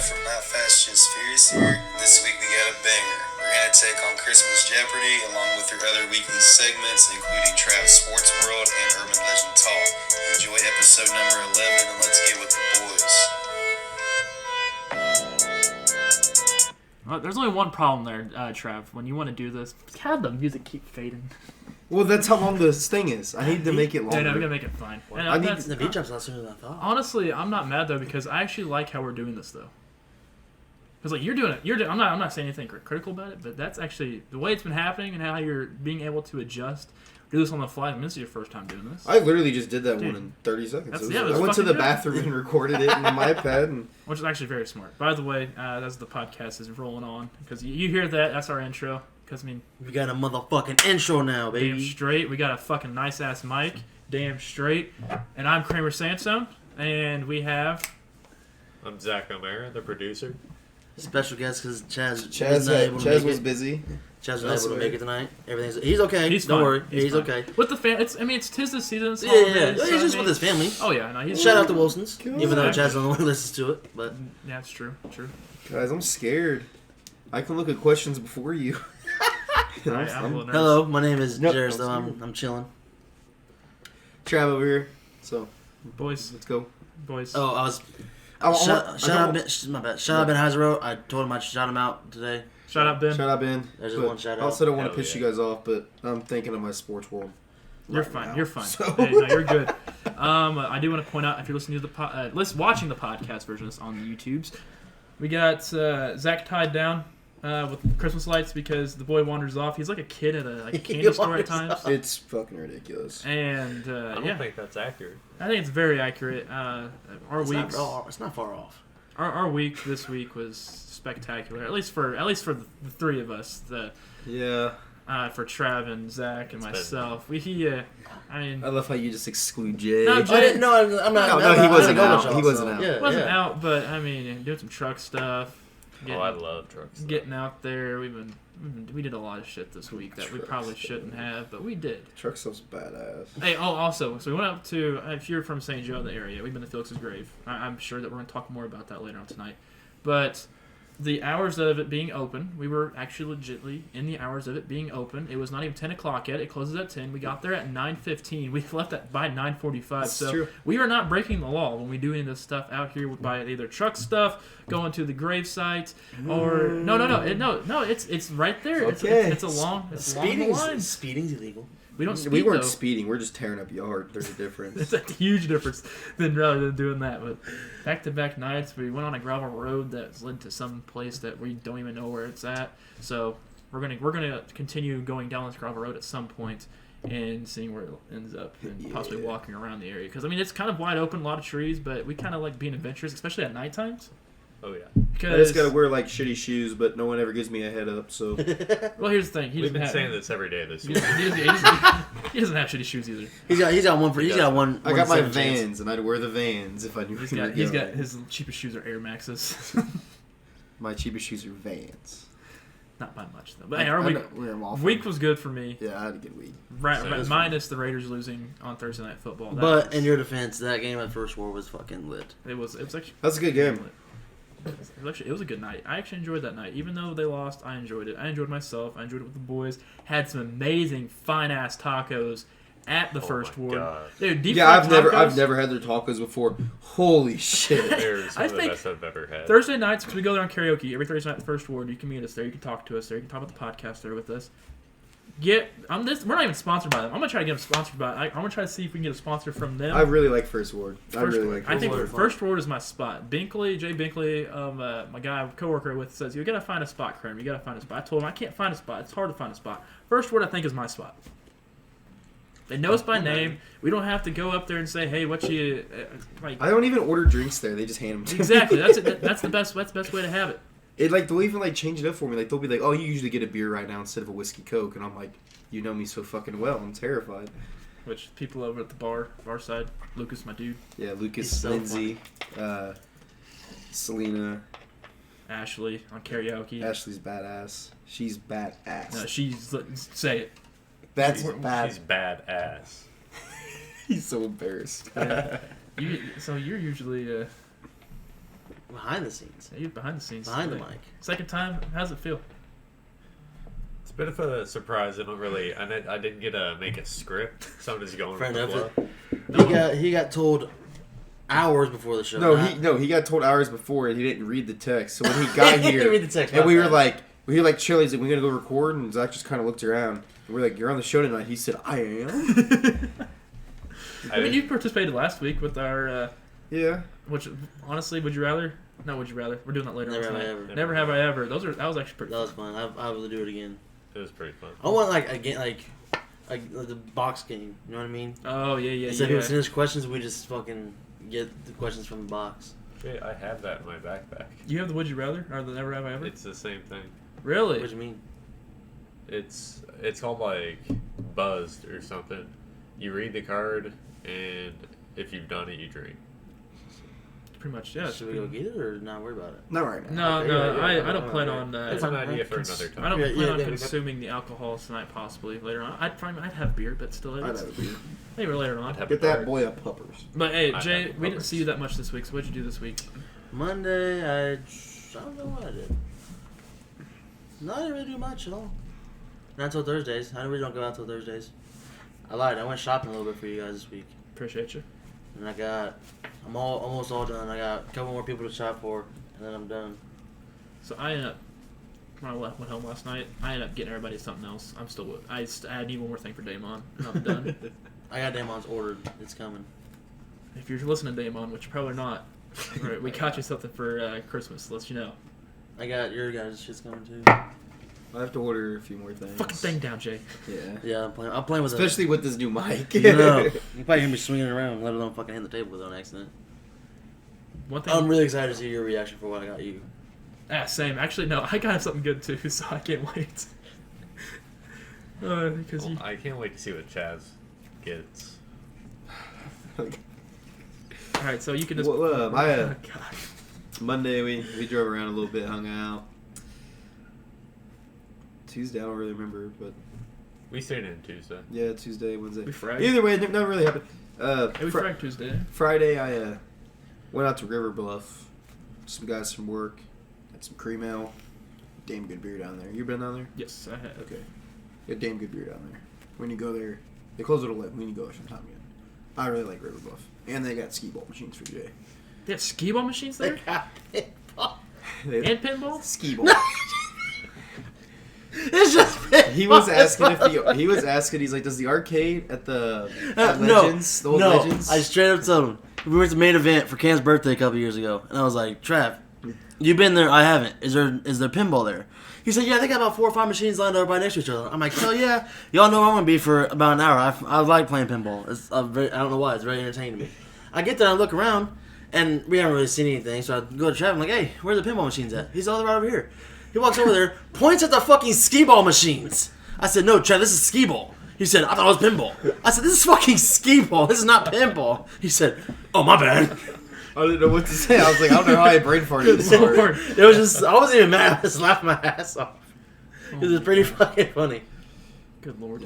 Trav from Not Fast Just Furious here. This week we got a banger. We're going to take on Christmas Jeopardy along with your other weekly segments, including Trav's Sports World and Urban Legend Talk. Enjoy episode number 11 and let's get with the boys. Well, there's only one problem there, Trav. When you want to do this, God, the music keep fading. Well, that's how long this thing is. I need to make it longer. Yeah, no, we're gonna make it fine. The beat jumps a lot sooner than I thought. Honestly, I'm not mad though because I actually like how we're doing this though. Because like you're doing it, I'm not saying anything critical about it, but that's actually the way it's been happening and how you're being able to adjust. Do this on the fly. This is your first time doing this. I literally just did that one in 30 seconds. I went to the bathroom and recorded it in my iPad. Which is actually very smart. By the way, as the podcast is rolling on, because you hear that, that's our intro. Because, I mean... We got a motherfucking intro now, baby. Damn straight. We got a fucking nice-ass mic. Damn straight. And I'm Kramer Sansone. And we have... I'm Zack, the producer. Special guest because Chaz was busy. Chaz was not able to make it tonight. He's okay. He's Don't fine. worry. He's okay. With the fam, it's tis the season. It's Yeah. holidays, so, He's just with his family. Oh yeah, no. Shout out to Wilson's, God. even though Chaz only listens to it. But yeah, it's true. Guys, I'm scared. I can look at questions before you. I'm a little nervous. hello, my name is Nope, Jerris. Though I'm I'm chilling. Trav over here. So, Boys. let's go. Oh, I was. Shout out Ben Heisero. I told him I'd shout him out today. Shout out Ben. Shout out Ben. There's just one shout out. I also don't want to Hell piss yeah. you guys off, but I'm thinking of my sports world. You're right fine. now. You're fine. So- Hey, no, you're good. I do want to point out if you're listening to watching the podcast version of this on the YouTubes, we got Zack tied down with Christmas lights because the boy wanders off. He's like a kid at a candy store at times. It's fucking ridiculous. And I don't think that's accurate. I think it's very accurate. It's not far off. Our week this week was spectacular. At least for the three of us. Yeah. For Trav and Zack and myself. I love how you just exclude Jay. No, Jay- I'm not. No, he wasn't I out. know He wasn't so- out. Yeah, Wasn't yeah. out, but I mean, doing some truck stuff. I love trucks. Getting out there. We did a lot of shit this week that we probably shouldn't have, but we did. Truck stuff's badass. Hey, also, so we went up to, if you're from St. Joe, the area, we've been to Felix's grave. I'm sure that we're going to talk more about that later on tonight. But the hours of it being open, we were actually legitly in the hours of it being open. It was not even 10 o'clock yet. It closes at 10. We got there at 9:15. We left by 9:45. So true. we are not breaking the law when we doing this stuff out here by either truck stuff, going to the grave site, or no. It's right there. Okay. It's along the line. Speeding's illegal. We don't speed, We weren't though. speeding. We're just tearing up yard. There's a difference. It's a huge difference rather than doing that. But back-to-back nights, we went on a gravel road that's led to some place that we don't even know where it's at. So we're gonna continue going down this gravel road at some point and seeing where it ends up and possibly walking around the area. Because I mean, it's kind of wide open, a lot of trees, but we kind of like being adventurous, especially at night times. Oh yeah. I just gotta wear like shitty shoes, but no one ever gives me a head up. So Well, here's the thing. We've been saying this every day this he week. doesn't have shitty shoes either. He's got one. I got my 1/7 chance. Vans, and I'd wear the Vans if I knew. He's got his cheapest shoes are Air Maxes. My cheapest shoes are Vans. Not by much though. But hey, our week was good for me. Yeah, I had a good week. Minus the Raiders losing on Thursday Night Football. But in your defense, that game at First War was fucking lit. It was actually. That's a good game. It was a good night. I actually enjoyed that night. Even though they lost, I enjoyed it. I enjoyed myself. I enjoyed it with the boys. Had some amazing fine-ass tacos at the First Ward. Dude, deep fried tacos. I've never had their tacos before. Holy shit. They're some I of the think best I've ever had. Thursday nights, because we go there on karaoke, every Thursday night at the First Ward, you can meet us there. You can talk to us there. You can talk about the podcast there with us. We're not even sponsored by them. I'm going to try to get them sponsored by I'm going to try to see if we can get a sponsor from them. I really like First Ward. I think First Ward is my spot. Jay Binkley, my guy, coworker with, says, you got to find a spot, Kramer. You got to find a spot. I told him, I can't find a spot. It's hard to find a spot. First Ward, I think, is my spot. They know us by name. We don't have to go up there and say, hey, what you... like. I don't even order drinks there. They just hand them to me. Exactly. That's the best way to have it. They'll even change it up for me. They'll be like, oh, you usually get a beer right now instead of a whiskey Coke, and I'm like, you know me so fucking well. I'm terrified. Which people over at the bar side, Lucas, my dude. Yeah, Lucas, Lindsay, Selena, Ashley on karaoke. Ashley's badass. She's badass. No, say it. That's bad. She's badass. He's so embarrassed. So you're usually Behind the scenes. Yeah, you're behind the scenes. Behind the Like, mic. Second time, how's it feel? It's a bit of a surprise. I didn't get to make a script, so I'm just going Fair with the enough. flow. He got told hours before the show. He got told hours before and he didn't read the text. So when he got He here, didn't read the text, and my we were bad. like, Chili's, we gonna go record, and Zach just kind of looked around. And we're like, you're on the show tonight. He said, I am. I mean, you participated last week with our, Yeah. which, honestly, would you rather? No, would you rather? We're doing that later Never on have I tonight. ever. Never have I ever. That was actually pretty That was fun. I will do it again. It was pretty fun. I want like the box game. You know what I mean? Oh, yeah. Instead of people sending us questions, we just fucking get the questions from the box. Wait, I have that in my backpack. You have the would you rather? Or the never have I ever? It's the same thing. Really? What do you mean? It's called like Buzzed or something. You read the card, and if you've done it, you drink. Pretty much, yeah. Should we go get it or not worry about it? Not right now. No, Okay, I don't plan on. It's an idea for another time. I don't Yeah, plan yeah, on yeah. consuming the alcohol tonight. Possibly later on. I'd have beer, but still, I'd it's, have a beer. maybe later on. I'd have Get a that card. boy a puppers. But hey, I'd Jay, have we didn't puppers. see you that much this week. So what'd you do this week? Monday, I don't know what I did. No, I didn't really do much at all. Not until Thursdays. I really don't go out until Thursdays. I lied. I went shopping a little bit for you guys this week. Appreciate you. And I'm almost all done. I got a couple more people to shop for, and then I'm done. So I ended up when I went home last night. I ended up getting everybody something else. I'm still. I need one more thing for Damon, and I'm done. I got Damon's ordered. It's coming. If you're listening to Damon, which you're probably not, right, we got you something for Christmas. Let you know. I got your guys' shit's coming too. I have to order a few more things. Fucking thing down, Jay. Yeah. Yeah, I'm playing with Especially with this new mic. it. No, you probably hear me swinging it around, let alone fucking hit the table with it on accident. One thing. I'm really excited to see your reaction for what I got you. Same. Actually, no. I got something good too, so I can't wait. Because Well, I can't wait to see what Chaz gets. all right, so you can just. Well, Oh, God. God. Monday we drove around a little bit, hung out. Tuesday I don't really remember, but We stayed in Tuesday. yeah, Tuesday, Wednesday. We fragged. Either way, nothing really happened. Yeah, we fragged Tuesday. Friday I went out to River Bluff. Some guys from work. Had some cream ale. Damn good beer down there. You been down there? Yes, I had. Okay. Got damn good beer down there. When you go there, they close at 11. We need to go sometime again. I really like River Bluff. And they got skee ball machines for Jay. They have skee ball machines there They and pinball. skee ball. It's just He was asking he's like, does the arcade at the at Legends, the old Legends? I straight up told him. We were at the main event for Cam's birthday a couple years ago, and I was like, Trav, you been there? I haven't. Is there pinball there? He said, yeah, they got about 4 or 5 machines lined up right next to each other. I'm like, hell yeah. Y'all know where I'm going to be for about an hour. I like playing pinball. I don't know why. It's very entertaining to me. I get there, I look around, and we haven't really seen anything, so I go to Trav. I'm like, hey, where are the pinball machines at? He's all right over here. He walks over there, points at the fucking skee ball machines. I said, no, Trav, this is skee ball. He said, I thought it was pinball. I said, this is fucking skee ball. This is not pinball. He said, oh, my bad. I didn't know what to say. I was like, I don't know how I brain farted this hard. It was just, I wasn't even mad. I was laughing my ass off. It was pretty fucking funny. Good lord.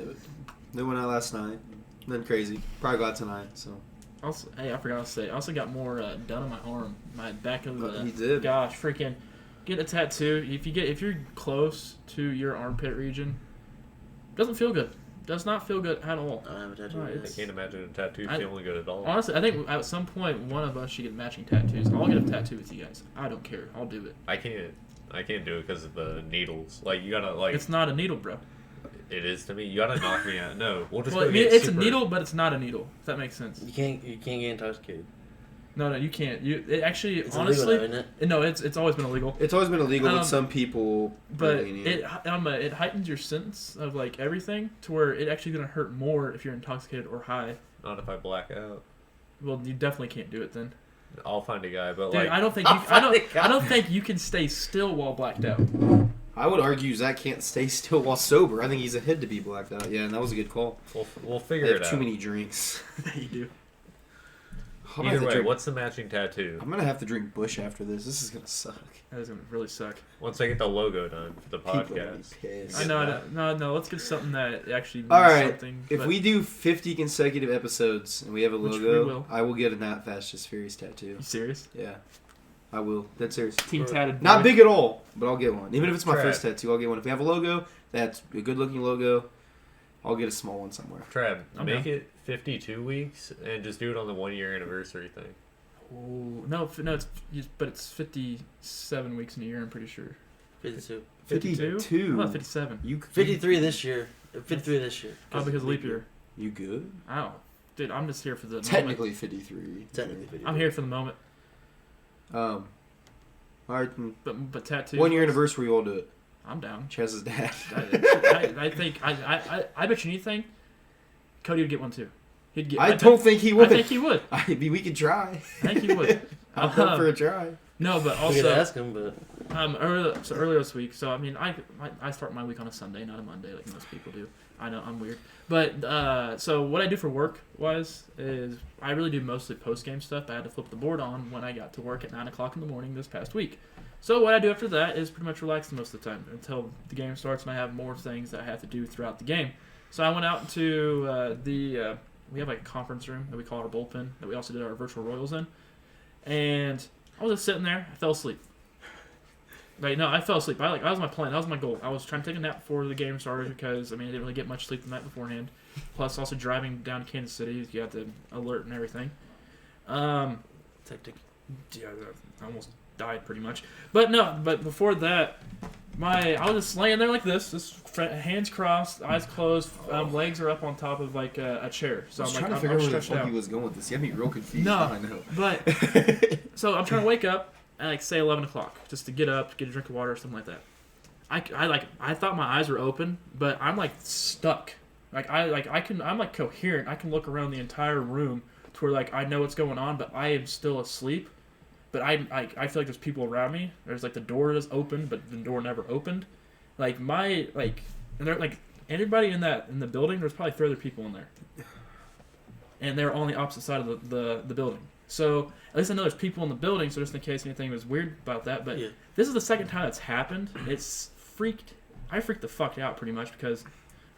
They went out last night. Nothing crazy. Probably go out tonight. So Also, hey, I forgot to say, I also got more done on my arm, my back of the. He did. Gosh, freaking, get a tattoo. If you're close to your armpit region, doesn't feel good. Does not feel good at all. I don't have a tattoo. Right, yet. I can't imagine a tattoo I- feeling good at all. Honestly, I think at some point one of us should get matching tattoos. I'll get a tattoo with you guys. I don't care. I'll do it. I can't do it because of the needles. Like you gotta like. It's not a needle, bro. It is to me. You gotta knock me out. No, we'll just Well, go I mean, get it's super- a needle, but it's not a needle. If that makes sense. You can't get intoxicated. No, you can't. It actually, It's honestly, illegal, though, isn't it? no, it's always been illegal. it's always been illegal with Um, some people. But lenient. it heightens your sense of like everything to where it actually gonna hurt more if you're intoxicated or high. Not if I black out. Well, you definitely can't do it then. I'll find a guy, but Dude, like I don't think I don't think you can stay still while blacked out. I would argue Zach can't stay still while sober. I think he's ahead to be blacked out. Yeah, and that was a good call. we'll figure They it have out. too many drinks. you do. I'm gonna have Either to way, drink- what's the matching tattoo? I'm gonna have to drink Bush after this. This is gonna suck. That is gonna really suck. Once I get the logo done for the People are gonna be podcast. pissed. I know. No. Let's get something that actually means All right. something. If but we do 50 consecutive episodes and we have a Which we logo, will. I will get a Not Fast Just Furious tattoo. you serious? Yeah. I will. Dead serious. Team tatted. Not boy. big at all, but I'll get one. Even if it's my Trav. first tattoo, I'll get one. If we have a logo, that's a good-looking logo, I'll get a small one somewhere. Trav, I'm make down. it 52 weeks and just do it on the 1-year anniversary thing. Ooh, but it's 57 weeks in a year. I'm pretty sure. 52. 52? How about 57? You 53 this year. 53 this year. Oh, because of leap year. You good? Oh, dude, I'm just here for the Technically 53. Technically 53. I'm here for the moment. All right. But tattoo. 1 year anniversary, we'll do it. I'm down. Chaz's dad. I think I bet you anything, Cody would get one too. He'd get. I don't think he would. I think he would. I mean, we could try. I think he would. I'm up for a try. No, but We could also ask him, but earlier this week. So I mean, I start my week on a Sunday, not a Monday, like most people do. I know I'm weird, but so what I do for work wise is I really do mostly post game stuff. I had to flip the board on when I got to work at 9:00 in the morning this past week. So what I do after that is pretty much relax most of the time until the game starts, and I have more things that I have to do throughout the game. So I went out to we have like a conference room that we call our bullpen that we also did our virtual royals in, and I was just sitting there. I fell asleep. Like no, I fell asleep. That was my plan. That was my goal. I was trying to take a nap before the game started because I didn't really get much sleep the night beforehand. Plus, also driving down to Kansas City, you have to alert and everything. tactic. Yeah, I almost died pretty much. But no, but before that, I was just laying there like this, just hands crossed, eyes closed, legs are up on top of like a chair. So I was I'm trying like, to I'm figure out where the stretched fuck out. he was going with this. You had me real confused. No, I know. But so I'm trying to wake up at like say 11 o'clock, just to get up, get a drink of water or something like that. I thought my eyes were open, but I'm like stuck. I'm like coherent. I can look around the entire room to where like I know what's going on, but I am still asleep. But I feel like there's people around me. There's like the door is open, but the door never opened. Like and they're like anybody in the building. There's probably 3 other people in there, and they're on the opposite side of the building. So at least I know there's people in the building. So just in case anything was weird about that, but Yeah. this is the second time that's happened. I freaked the fuck out pretty much because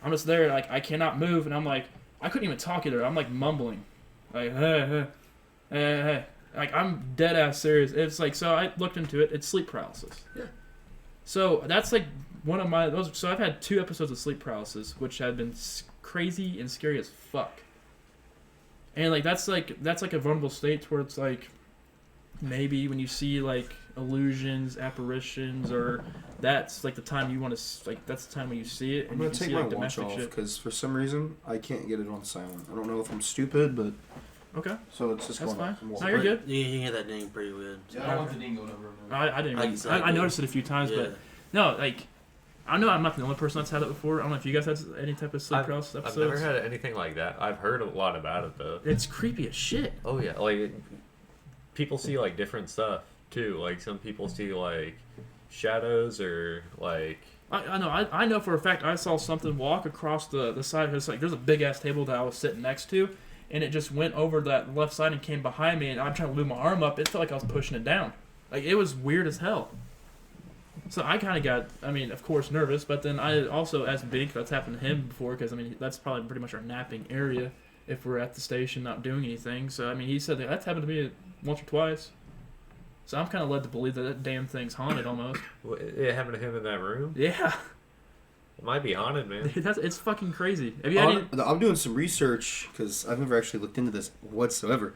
I'm just there like I cannot move, and I'm like I couldn't even talk either. I'm like mumbling, like hey. Like, I'm dead ass serious. It's like, so I looked into it. It's sleep paralysis. Yeah. So that's like one of so I've had 2 episodes of sleep paralysis, which have been crazy and scary as fuck. And like, that's like a vulnerable state where it's like, maybe when you see like illusions, apparitions, or that's like the time you want to, like, that's the time when you see it. And I'm you going to can take see my like watch domestic off shit. because for some reason I can't get it on silent. I don't know if I'm stupid, but Okay. so it's just That's going fine. off. No, you're good. You can hear that ding pretty weird. Yeah, I don't want the ding going over. I didn't. Like Even, exactly. I noticed it a few times, Yeah. but no, like I know I'm not the only person that's had it before. I don't know if you guys had any type of sleep paralysis I've episodes. never had anything like that. I've heard a lot about it though. It's creepy as shit. Oh yeah, like people see like different stuff too. Like some people see like shadows or like. I know. I know for a fact I saw something walk across the side. It's like there's a big ass table that I was sitting next to, and it just went over that left side and came behind me. And I'm trying to move my arm up. It felt like I was pushing it down. Like it was weird as hell. So I kind of got, of course, nervous. But then I also asked Big if that's happened to him before, because that's probably pretty much our napping area if we're at the station not doing anything. So he said that's happened to me once or twice. So I'm kind of led to believe that damn thing's haunted almost. It happened to him in that room. Yeah. It might be haunted, man. It's fucking crazy. Have you had any... I'm doing some research because I've never actually looked into this whatsoever.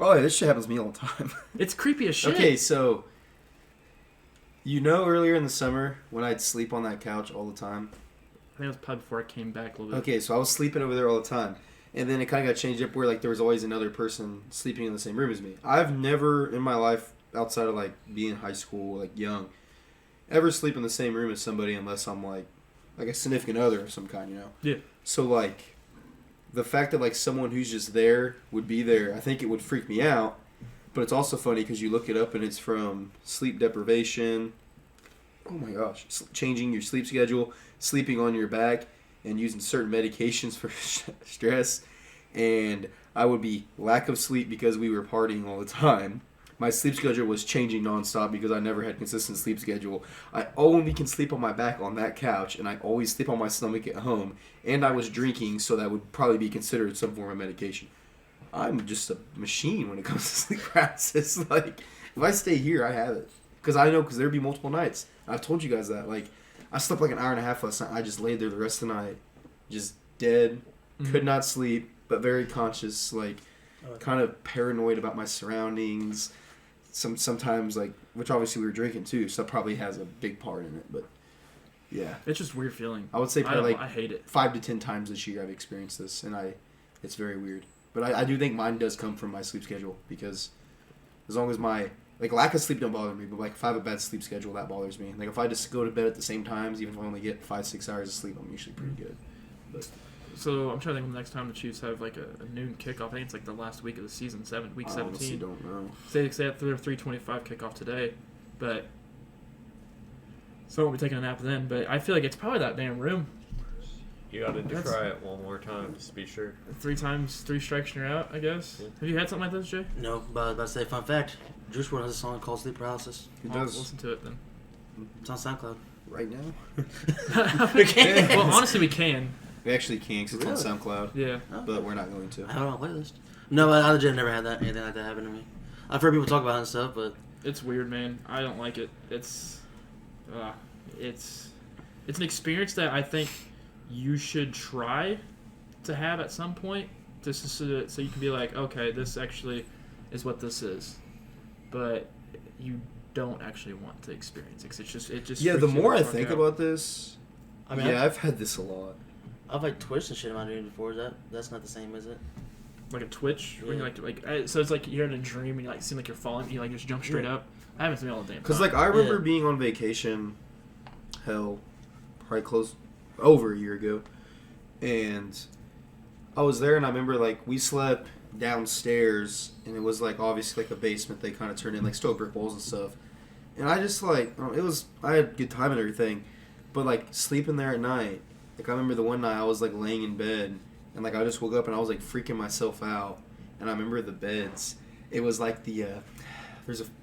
Oh yeah, this shit happens to me all the time. It's creepy as shit. Okay, so earlier in the summer when I'd sleep on that couch all the time. I think it was probably before I came back a little bit. Okay, so I was sleeping over there all the time. And then it kind of got changed up where like there was always another person sleeping in the same room as me. I've never in my life, outside of like being in high school, like young, ever sleep in the same room as somebody unless I'm like a significant other of some kind, Yeah. So like the fact that like someone who's just there would be there, I think it would freak me out. But it's also funny because you look it up and it's from sleep deprivation. Oh my gosh, changing your sleep schedule, sleeping on your back, and using certain medications for stress. And I would be lack of sleep because we were partying all the time. My sleep schedule was changing nonstop because I never had consistent sleep schedule. I only can sleep on my back on that couch, and I always sleep on my stomach at home. And I was drinking, so that would probably be considered some form of medication. I'm just a machine when it comes to sleep paralysis. Like, If I stay here, I have it. Because I know, because there'd be multiple nights. I've told you guys that. Like, I slept like an hour and a half last night. I just laid there the rest of the night. Just dead. Could not sleep, but very conscious. Like, kind of paranoid about my surroundings. Sometimes, like, which obviously we were drinking too, so that probably has a big part in it. But, yeah. It's just a weird feeling. I would say probably I hate it. 5 to 10 times this year I've experienced this, and it's very weird. But I do think mine does come from my sleep schedule, because as long as my, like, lack of sleep don't bother me, but, like, if I have a bad sleep schedule, that bothers me. Like, if I just go to bed at the same times, even if I only get 5-6 hours of sleep, I'm usually pretty good. But So I'm trying to think of the next time the Chiefs have like a noon kickoff. I think it's like the last week of the season, week 17. I honestly don't know. They have their 3:25 kickoff today, but so I won't be taking a nap then. But I feel like it's probably that damn room. You gotta try it one more time just to be sure. 3 times, 3 strikes and you're out, I guess. Yeah. Have you had something like this, Jay? No, but I was about to say, fun fact, Juice WRLD has a song called Sleep Paralysis. It I'll does listen to it then. It's on SoundCloud. right now. Well, honestly, we can. We actually can, because it's Really? on SoundCloud, Yeah. but we're not going I to. have it on my playlist. No, I legit never had anything like that happen to me. I've heard people talk about it and stuff, but It's weird, man. I don't like it. It's an experience that I think you should try to have at some point, just so you can be like, okay, this actually is what this is, but you don't actually want to experience it. 'Cause it just Yeah, the freaks you more I fuck think out. about this, I mean, yeah, I've had this a lot. I've like twitched and shit in my dreams before. That's not the same, is it? Like a twitch, when you Yeah. so it's like you're in a dream and you like seem like you're falling, you like just jump straight up. I haven't seen it all the damn Because, time. like, I remember Yeah. being on vacation, probably over a year ago, and I was there, and I remember, like, we slept downstairs, and it was, like, obviously, like, a basement they kind of turned in, like, still brick walls and stuff, and I just, like, I had a good time and everything, but, like, sleeping there at night, like, I remember the one night I was, like, laying in bed, and, like, I just woke up, and I was, like, freaking myself out, and I remember the beds, it was, like,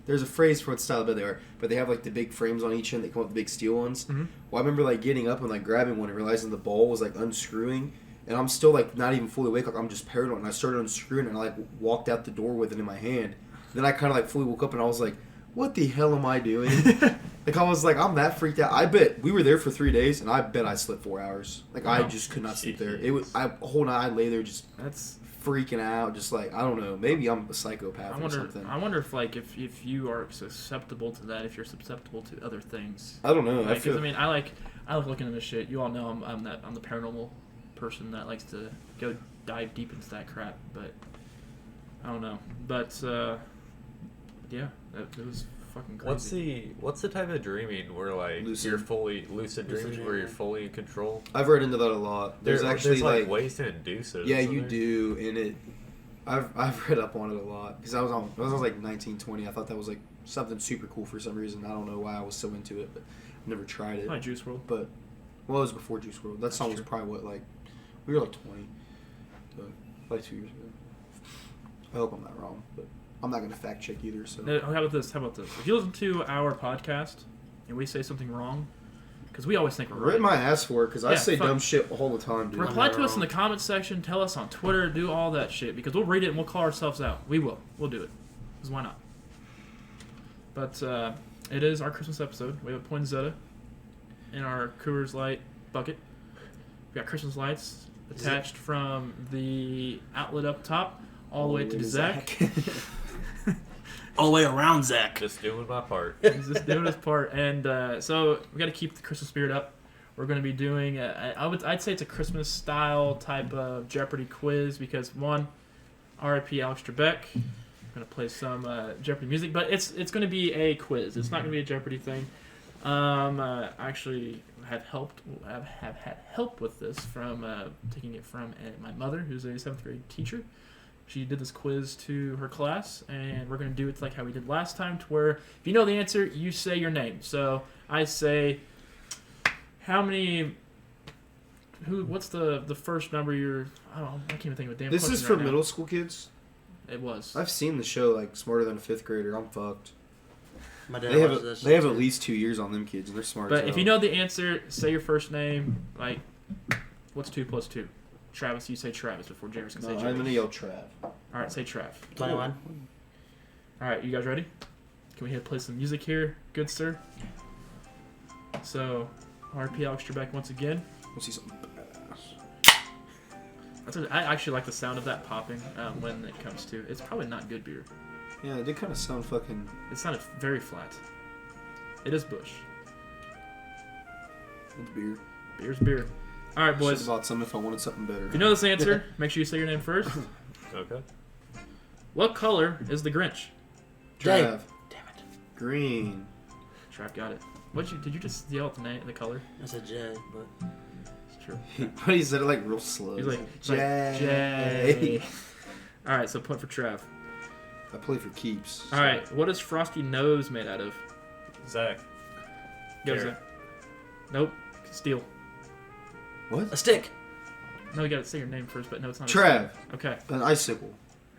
there's a phrase for what style of bed they are, but they have like the big frames on each end. They come up with the big steel ones. Mhm. Well, I remember like getting up and like grabbing one and realizing the ball was like unscrewing, and I'm still like not even fully awake. Like I'm just paranoid, and I started unscrewing, and I like walked out the door with it in my hand. Then I kind of like fully woke up, and I was like, "What the hell am I doing?" Like I was like, I'm that freaked out. I bet we were there for 3 days, and I bet I slept 4 hours. Like I Wow. just could not sleep there. It was a whole night. I lay there just That's. freaking out, just like I don't know. Maybe I'm a psychopath or something. I wonder if like if you are susceptible to that, if you're susceptible to other things. I don't know. Like, I feel. 'cause, I mean, I like looking into this shit. You all know I'm the paranormal person that likes to go dive deep into that crap. But I don't know. But yeah, it was fucking crazy. What's the type of dreaming where like Lucid. you're fully lucid dreaming where you're fully in control? I've read into that a lot. There's actually like ways to induce it. yeah, isn't you there? do, and it. I've read up on it a lot because I was like 19, 20. I thought that was like something super cool for some reason. I don't know why I was so into it, but I've never tried it. Like Juice WRLD. But well, it was before Juice WRLD. That song was true. probably what, like we were like 20, so, like 2 years ago. I hope I'm not wrong, but I'm not gonna fact check either. So How about this? If you listen to our podcast and we say something wrong, because we always think we're rip right. my ass for it because I Yeah, say fuck. dumb shit all the time, dude. Reply to us in the comments section. Tell us on Twitter. Do all that shit because we'll read it and we'll call ourselves out. We will. We'll do it. Because why not? But it is our Christmas episode. We have a poinsettia in our Coors Light bucket. We got Christmas lights attached from the outlet up top all the way to Zack. All the way around Zack. Just doing my part. He's just doing his part, and so we got to keep the Christmas spirit up. We're going to be doing, I'd say it's a Christmas style type of Jeopardy quiz because one, R.I.P. Alex Trebek. I'm going to play some Jeopardy music, but it's going to be a quiz. It's not going to be a Jeopardy thing. I actually have had help with this from taking it from my mother, who's a 7th grade teacher. She did this quiz to her class, and we're going to do it like how we did last time, to where if you know the answer, you say your name. So I say, what's the first number I don't know, I can't even think of a damn This question is for right now. middle school kids. It was. I've seen the show like Smarter Than a 5th Grader. I'm fucked. My dad They have watches this they have shit, at too. least 2 years on them kids, and they're smart. But as if you hell. know the answer, say your first name. Like, what's 2 plus 2? Travis, you say Travis before Jerris can say No, Jerris. I'm gonna yell Trav. All right, say Trav. 21. All right, you guys ready? Can we play some music here, good sir? So, RP Alex Trebek once again. We'll see something badass. I actually like the sound of that popping when it comes to. It's probably not good beer. Yeah, it did kind of sound fucking. It sounded very flat. It is Bush. It's beer. Beer's beer. All right, I boys. should have bought some if I wanted something better. If you know this answer, make sure you say your name first. Okay. What color is the Grinch? Trav. Damn it. Green. Trav got it. Did you just yell at the color? I said J, but It's true. But he said it like real slow. He's like, Jay. Jay. All right, so point for Trav. I play for keeps. All right, what is Frosty nose made out of? Zack. Go, Carrot. Zack. Nope. Steel. What? a stick. No, you gotta say your name first, but no, it's not. Trav. Okay. An icicle.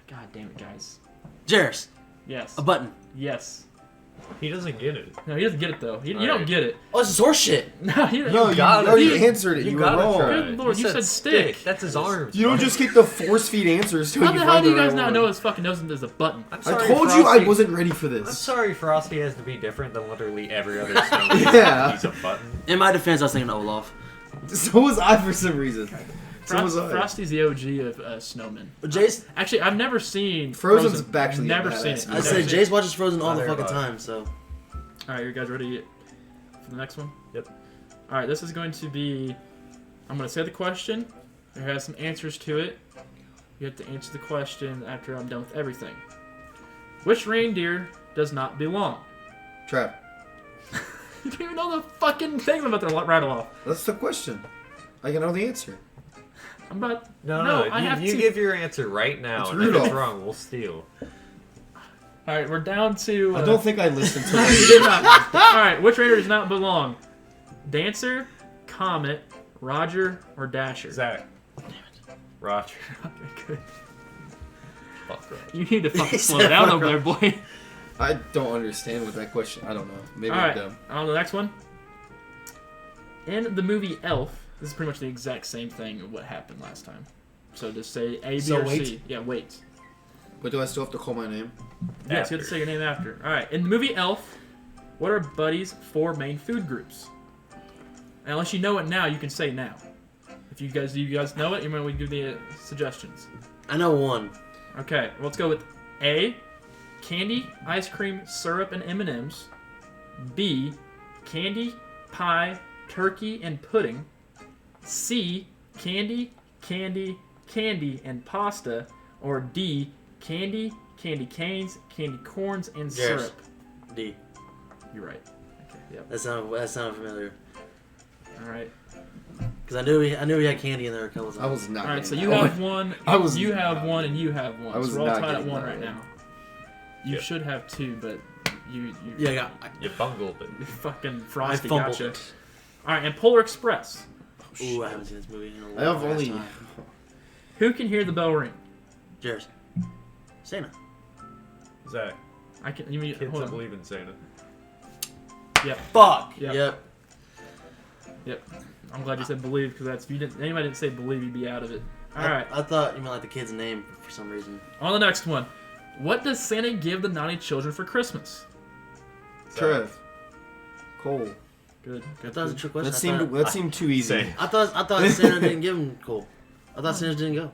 God damn it, guys. Jerris. Yes. A button. Yes. He doesn't get it. No, he doesn't get it though. You don't Alright. get it. Oh, this is horse shit. No, you No, you got it. already You- answered it. You were gotta wrong. try. Good lord, you said stick. That's his arms. You don't just get the force feed answers to How you the hell find do you the guys right not one. know his fucking nose is a button? I'm I sorry, told you I Frosty- wasn't ready for I'm this. sorry, Frosty has to be different than literally every other snowman. Yeah. He's a button. In my defense, I was thinking Olaf. So was I for some reason. So was I. Frosty's the OG of snowmen. But Jace, Actually, I've never seen Frozen's Frozen. actually Never a seen badass it. movie. I said Never Jace watches Frozen all the Neither fucking have I. time, so. All right, you guys ready for the next one? Yep. All right, this is going to be. I'm going to say the question. It has some answers to it. You have to answer the question after I'm done with everything. Which reindeer does not belong? Trap. You don't even know the fucking things I'm about to rattle off. That's the question. I can know the answer. I'm about. No, I have you to. give your answer right now, It's and if Rudolph. it's wrong, we'll steal. All right, we're down to. I don't think I listened to You it. did not. All right, which reindeer does not belong? Dancer, Comet, Roger, or Dasher? Zach. Roger. Okay, good. Fuck Roger. You need to fucking He slow said down fuck over there, boy. I don't understand what that question. I don't know. Maybe All I'm right, dumb. on to the next one. In the movie Elf, this is pretty much the exact same thing of what happened last time. So just say A, B, So or wait. C. Yeah, wait. But do I still have to call my name? Yes, you have to say your name after. All right, in the movie Elf, what are Buddy's 4 main food groups? And unless you know it now, you can say now. If you guys know it, you might we give the suggestions. I know one. Okay, well, let's go with A, candy, ice cream, syrup, and M&Ms. B, candy, pie, turkey, and pudding. C, candy, candy, candy, and pasta. Or D, candy, candy canes, candy corns, and Yes. syrup. D. You're right. Okay, yep. That sounded familiar. All right. Because I knew he had candy in there a couple times. I was not. All right, getting so that you one. have one, I was you not- have one, and you have one. I was So we're all not tied at getting 1 that right one. now. You Yep. should have 2, but you Yeah, I got. You bungled it. fucking I Frosty fumbled gotcha. it. All right, and Polar Express. Ooh, I haven't seen this movie in a I long have only. time. Who can hear the bell ring? Jerris. Santa. Zach. I can. You mean? Kids Hold that on. believe in Santa. Yep. Fuck. Yep. Yep. I'm glad you said believe because that's if you didn't. Anybody didn't say believe, you'd be out of it. All right. I thought you meant like the kid's name for some reason. On the next one. What does Santa give the naughty children for Christmas? Trev. Cole. Good. I Good. thought it was a trick question. That seemed too easy. Same. I thought Santa didn't give him Cole. I thought Santa didn't go.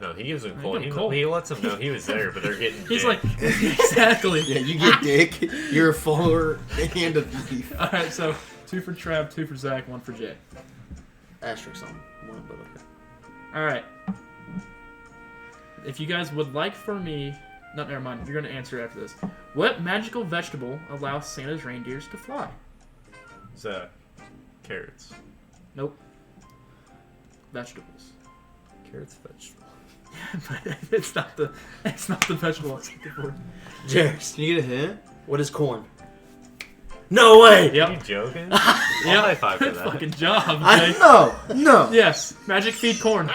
No, he gives him I Cole. give him Cole. He lets them know he was there, but they're getting He's dick. like exactly. Yeah, you get dick. You're a follower and a thief. All right. So 2 for Trav, 2 for Zach, 1 for Jay. Asterisk on one, but okay. All right. If you guys would like for me, no, never mind. You're gonna answer after this. What magical vegetable allows Santa's reindeers to fly? Zach. Carrots. Nope. Vegetables. Carrots vegetable. But it's not the vegetable I was looking for. Jerris. Can you get a hint? What is corn? No way! Are you Yep. joking? Yep. High five for Good that. fucking job, I- Jay. No. Yes. Magic feed corn.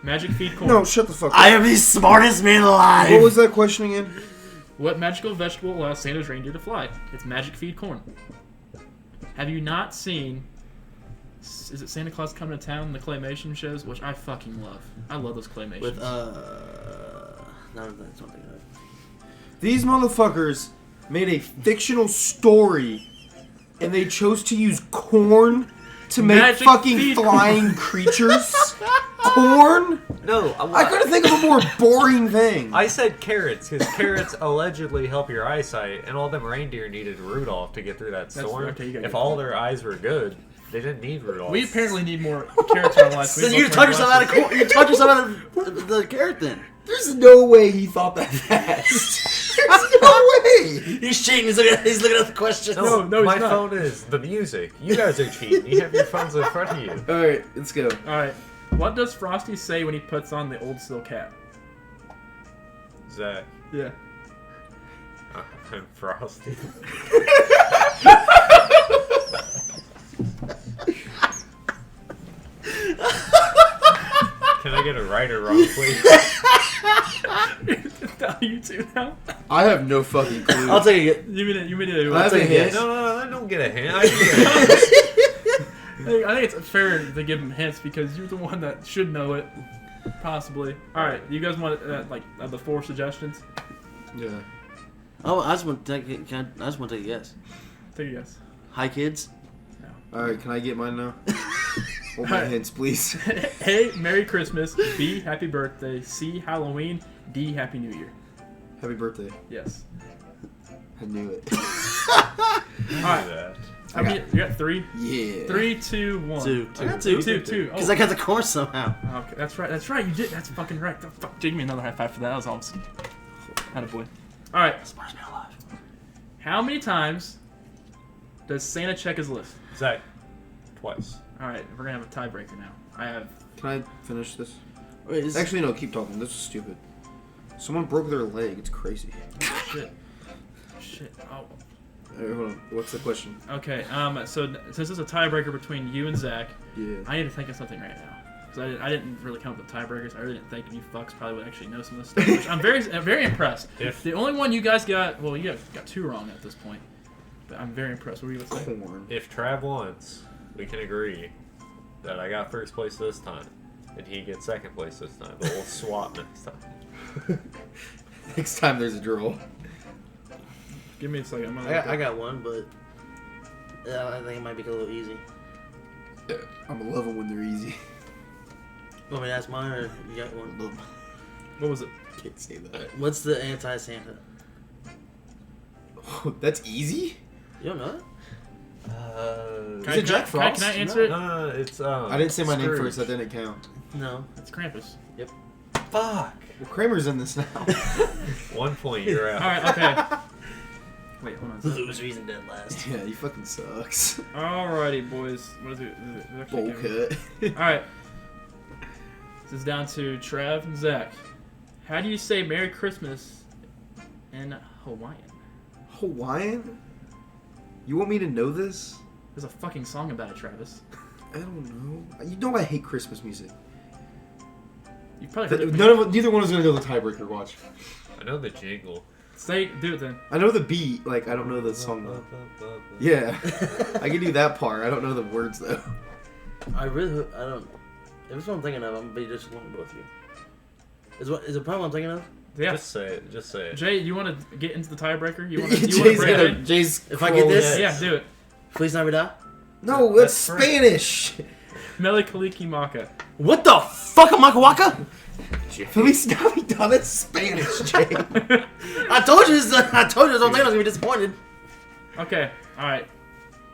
Magic feed corn. No, shut the fuck up. I am the smartest man alive! What was that question again? What magical vegetable allows Santa's reindeer to fly? It's magic feed corn. Have you not seen? Is it Santa Claus Coming to Town? The claymation shows, which I fucking love. I love those claymations. With, no, that's one thing. These motherfuckers made a fictional story and they chose to use corn to make Magic fucking feet. flying creatures? Corn? No, I couldn't think of a more boring thing. I said carrots because carrots allegedly help your eyesight, and all them reindeer needed Rudolph to get through that storm. okay, you got If it. all their eyes were good, they didn't need Rudolph. We apparently need more carrots in our lives. Then you taught yourself out of corn. You taught yourself out of the carrot. Then There's no way he thought that fast. There's no way. he's cheating. He's looking at the questions. No, he's my not. phone is the music. You guys are cheating. You have your phones in front of you. All right, let's go. All right. What does Frosty say when he puts on the old silk hat? Zack, Yeah. I'm Frosty. Can I get a right or wrong, please? You two now. I have no fucking clue. I'll take it. You made it. I have a hint. No, I don't get a hint. I get a hint. I think it's fair to give him hints because you're the one that should know it, possibly. All right, you guys want the 4 suggestions? Yeah. Oh, I just want to take. I just want to take a guess. Take a guess. Hi, kids. All right, can I get mine now? Hold my Alright. hints, please. A. Merry Christmas. B. Happy Birthday. C. Halloween. D. Happy New Year. Happy birthday. Yes. I knew it. All right. that. How many? You got 3. Yeah. 3, 2, 1. Two. I got two. Two. Because I got the corn somehow. Okay, that's right. That's right. You did. That's fucking right. The fuck, give me another high five for that. That was awesome. Attaboy. All right. Smartest man alive. How many times does Santa check his list? Zack, twice. All right, we're gonna have a tiebreaker now. I have. Can I finish this? Wait, is Actually, no. Keep talking. This is stupid. Someone broke their leg. It's crazy. Shit. Shit. Oh. All right, hold on. What's the question? Okay. So since it's a tiebreaker between you and Zack, Yeah. I need to think of something right now. Because I didn't really come up with tiebreakers. I really didn't think you fucks probably would actually know some of this stuff. Which I'm very impressed. If The only one you guys got, well, you got 2 wrong at this point. But I'm very impressed. What were you going to say? Corn. if Trav wants, we can agree that I got first place this time, and he gets second place this time. But we'll swap next time. Next time there's a draw. Give me a second. I'm gonna I got one, but I think it might be a little easy. I'm loving when they're easy. Want me to ask mine, or you got one? What was it? Can't say that. What's the anti-Santa? Oh, that's easy? You don't know it? Is it Jack Frost? Can I answer it? No, it's I didn't say my name Scrooge. first. That didn't count. No. It's Krampus. Fuck. Well, Kramer's in this now. 1 point, you're out. All right. Okay. Wait, hold on. Loser, he's in dead last. Yeah, he fucking sucks. Alrighty, boys. What is it? Bowl cut. Alright. This is down to Trav and Zack. How do you say Merry Christmas in Hawaiian? Hawaiian? You want me to know this? There's a fucking song about it, Travis. I don't know. You know I hate Christmas music. You've probably heard it. Neither one is gonna know the tiebreaker. Watch. I know the jingle. Do it then. I know the beat. Like I don't know the song though. Yeah, I can do that part. I don't know the words though. I don't. If it's what I'm thinking of, I'm gonna be disappointed with both of you. Is it probably what I'm thinking of? Yeah. Just say it. Just say it. Jay, you want to get into the tiebreaker? You want to Jay's break it gonna. in? Jay's. If I get this- crawling. Yeah, do it. Feliz Navidad? No, that's Spanish. Mele Kaliki Maka. What the fuck, a Maka Waka? Feliz Navidad. That's Spanish, Jay. I told you what I'm thinking. I was gonna be disappointed. Okay, alright.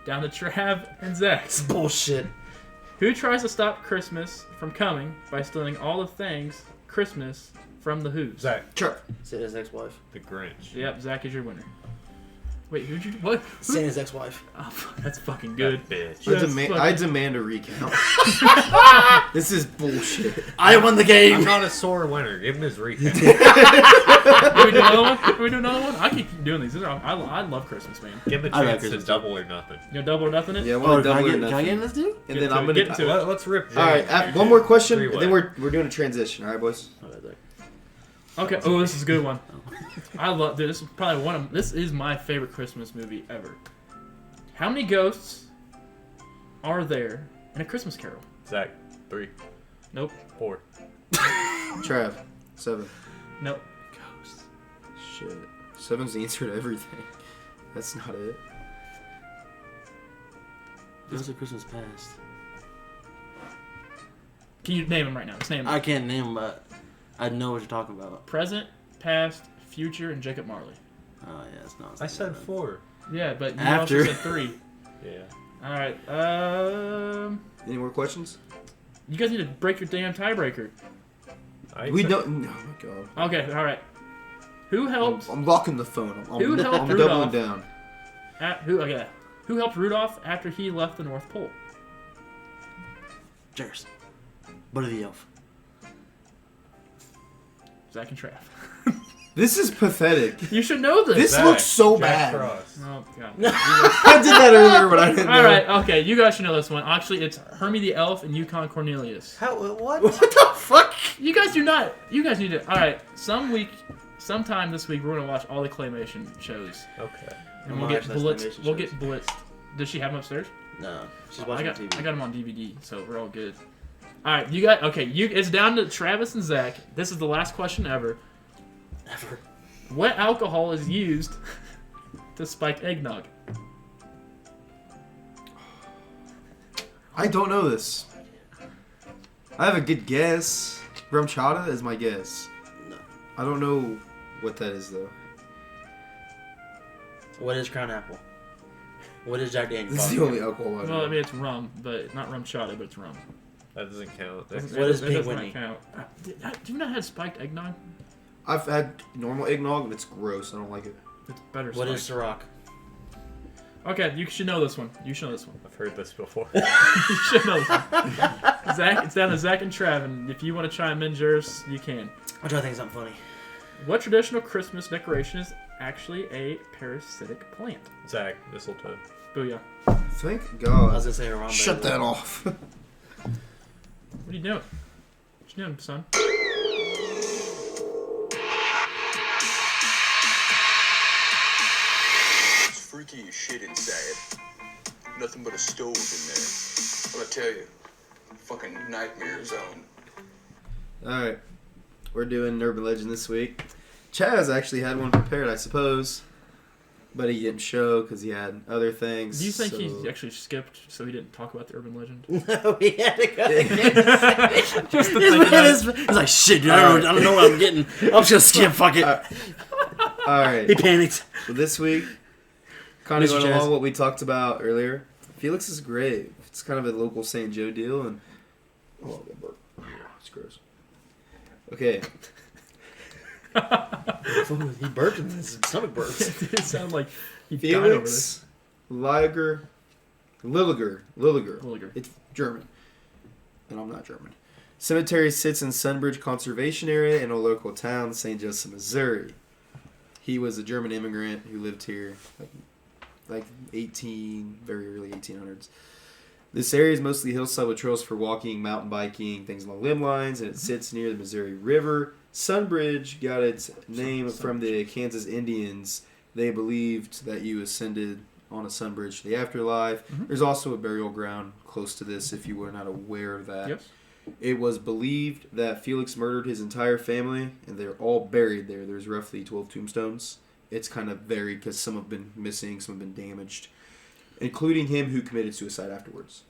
Down to Trav and Zack. It's bullshit. Who tries to stop Christmas from coming by stealing all the things Christmas from the Who's? Zack, Sure. Santa's ex-wife. the Grinch. Yep, Zack is your winner. Wait, who'd you... What? Santa's ex-wife. Oh, that's fucking good. That bitch. Yes, I demand a recount. This is bullshit. I won the game. I'm not a sore winner. Give him his recount. Can we do another one? Can we do another one? I keep doing these. I love Christmas, man. Give him a I like chance to Christmas. double or nothing. You know, double or nothing it? Yeah, I Oh, want to can I double or get nothing. in this too? And Get then to I'm it, gonna. get to it. Let's rip. All right, Jay. one more question, Three-way. and then we're doing a transition. All right, boys. Okay. Oh, this is a good one. I love. Dude, this is probably this is my favorite Christmas movie ever. How many ghosts are there in A Christmas Carol? Zack, 3, Nope. 4. Trav, 7. Nope. Shit. 7's the answer to everything. That's not it. What's the Christmas past? Can you name them right now? Just name them. I can't name them, but I know what you're talking about. Present, past, future, and Jacob Marley. Oh, yeah, it's not. I said 4. Yeah, but you After. also said 3. Yeah. All right. Any more questions? You guys need to break your damn tiebreaker. We don't. Oh my god. Okay. All right. Who helped? I'm locking the phone. Who helped I'm Rudolph? doubling down. Who helped Rudolph after he left the North Pole? Jerris. Buddy the Elf. Zack and Trav. This is pathetic. You should know this. This Zack, looks so Jack bad. Frost. Oh god. I did that earlier, but I didn't know. All right. Okay. You guys should know this one. Actually, it's Hermie the Elf and Yukon Cornelius. How? What? What the fuck? You guys do not. You guys need to. All right. Sometime this week, we're gonna watch all the claymation shows, Okay. and I'm we'll gonna get watch those blitzed. claymation We'll shows. get blitzed. Does she have them upstairs? No, she's I watching got TV. them on DVD, so we're all good. All right, you got okay. It's down to Travis and Zach. This is the last question ever. Ever. What alcohol is used to spike eggnog? I don't know this. I have a good guess. Rum chata is my guess. No. I don't know what that is though. What is Crown Apple? What is Jack Daniels? This is the only alcohol I know. Well, I mean it's rum, but not rum chata, but it's rum. That doesn't count. What is Pink Whitney? Count. Do you not had spiked eggnog? I've had normal eggnog and it's gross. I don't like it. It's better. What is spiked. Ciroc? Okay, you should know this one. You should know this one. I've heard this before. You should know this one. Zach, it's down to Zach and Trav, and if you want to chime in, Jerris, you can. I'm trying to think of something funny. What traditional Christmas decoration is actually a parasitic plant? Zack, mistletoe. Booyah. Thank I was God. gonna say Harambe. Shut that off. What are you doing? What you doing, son? It's freaky as shit inside. Nothing but a stove in there. What I tell you, fucking nightmare zone. Alright. We're doing Urban Legend this week. Chaz actually had one prepared, I suppose. But he didn't show because he had other things. Do you think so... he actually skipped so he didn't talk about the urban legend? No, we had to go to Just to Kansas think about it. City. He's like, shit, dude, I don't know what I'm getting. I'm just gonna skip, fuck it. Alright. He panicked. So this week, kind of Mr. going Chaz. along what we talked about earlier, Felix's grave. It's kind of a local St. Joe deal, and oh, I got burp. It's gross. Okay, He burped and his stomach burst. It sounded like he died over this. Felix Lilliger. Lilliger. It's German, and I'm not German. Cemetery sits in Sunbridge Conservation Area in a local town, St. Joseph, Missouri. He was a German immigrant who lived here like very early 1800s. This area is mostly hillside with trails for walking, mountain biking, things along limb lines, and it sits near the Missouri River. Sunbridge got its name from the Kansas Indians. They believed that you ascended on a sunbridge to the afterlife. Mhm. There's also a burial ground close to this if you were not aware of that. Yes. It was believed that Felix murdered his entire family, and they're all buried there. There's roughly 12 tombstones. It's kind of varied because some have been missing, some have been damaged, including him who committed suicide afterwards.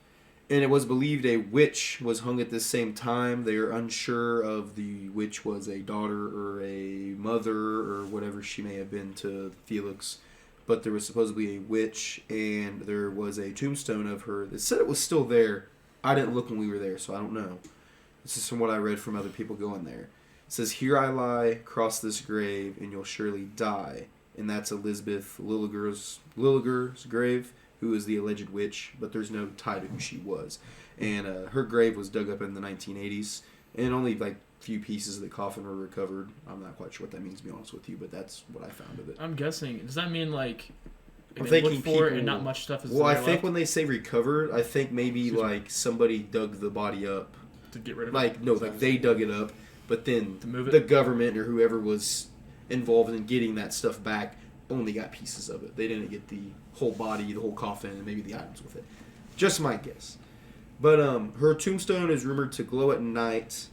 And it was believed a witch was hung at this same time. They are unsure of the witch was a daughter or a mother or whatever she may have been to Felix. But there was supposedly a witch, and there was a tombstone of her that said it was still there. I didn't look when we were there, so I don't know. This is from what I read from other people going there. It says, "Here I lie, cross this grave, and you'll surely die." And that's Elizabeth Lilliger's grave, who is the alleged witch, but there's no tie to who she was. And her grave was dug up in the 1980s, and only like few pieces of the coffin were recovered. I'm not quite sure what that means, to be honest with you, but that's what I found of it. I'm guessing. Does that mean like I'm they thinking look for it people- and not much stuff is Well, I there think left when they say recovered, I think maybe Excuse me. like somebody dug the body up. to get rid of it? Like, no, like they dug it up, but then To move it? the government or whoever was involved in getting that stuff back only got pieces of it. They didn't get the whole body, the whole coffin, and maybe the items with it. Just my guess. But her tombstone is rumored to glow at night,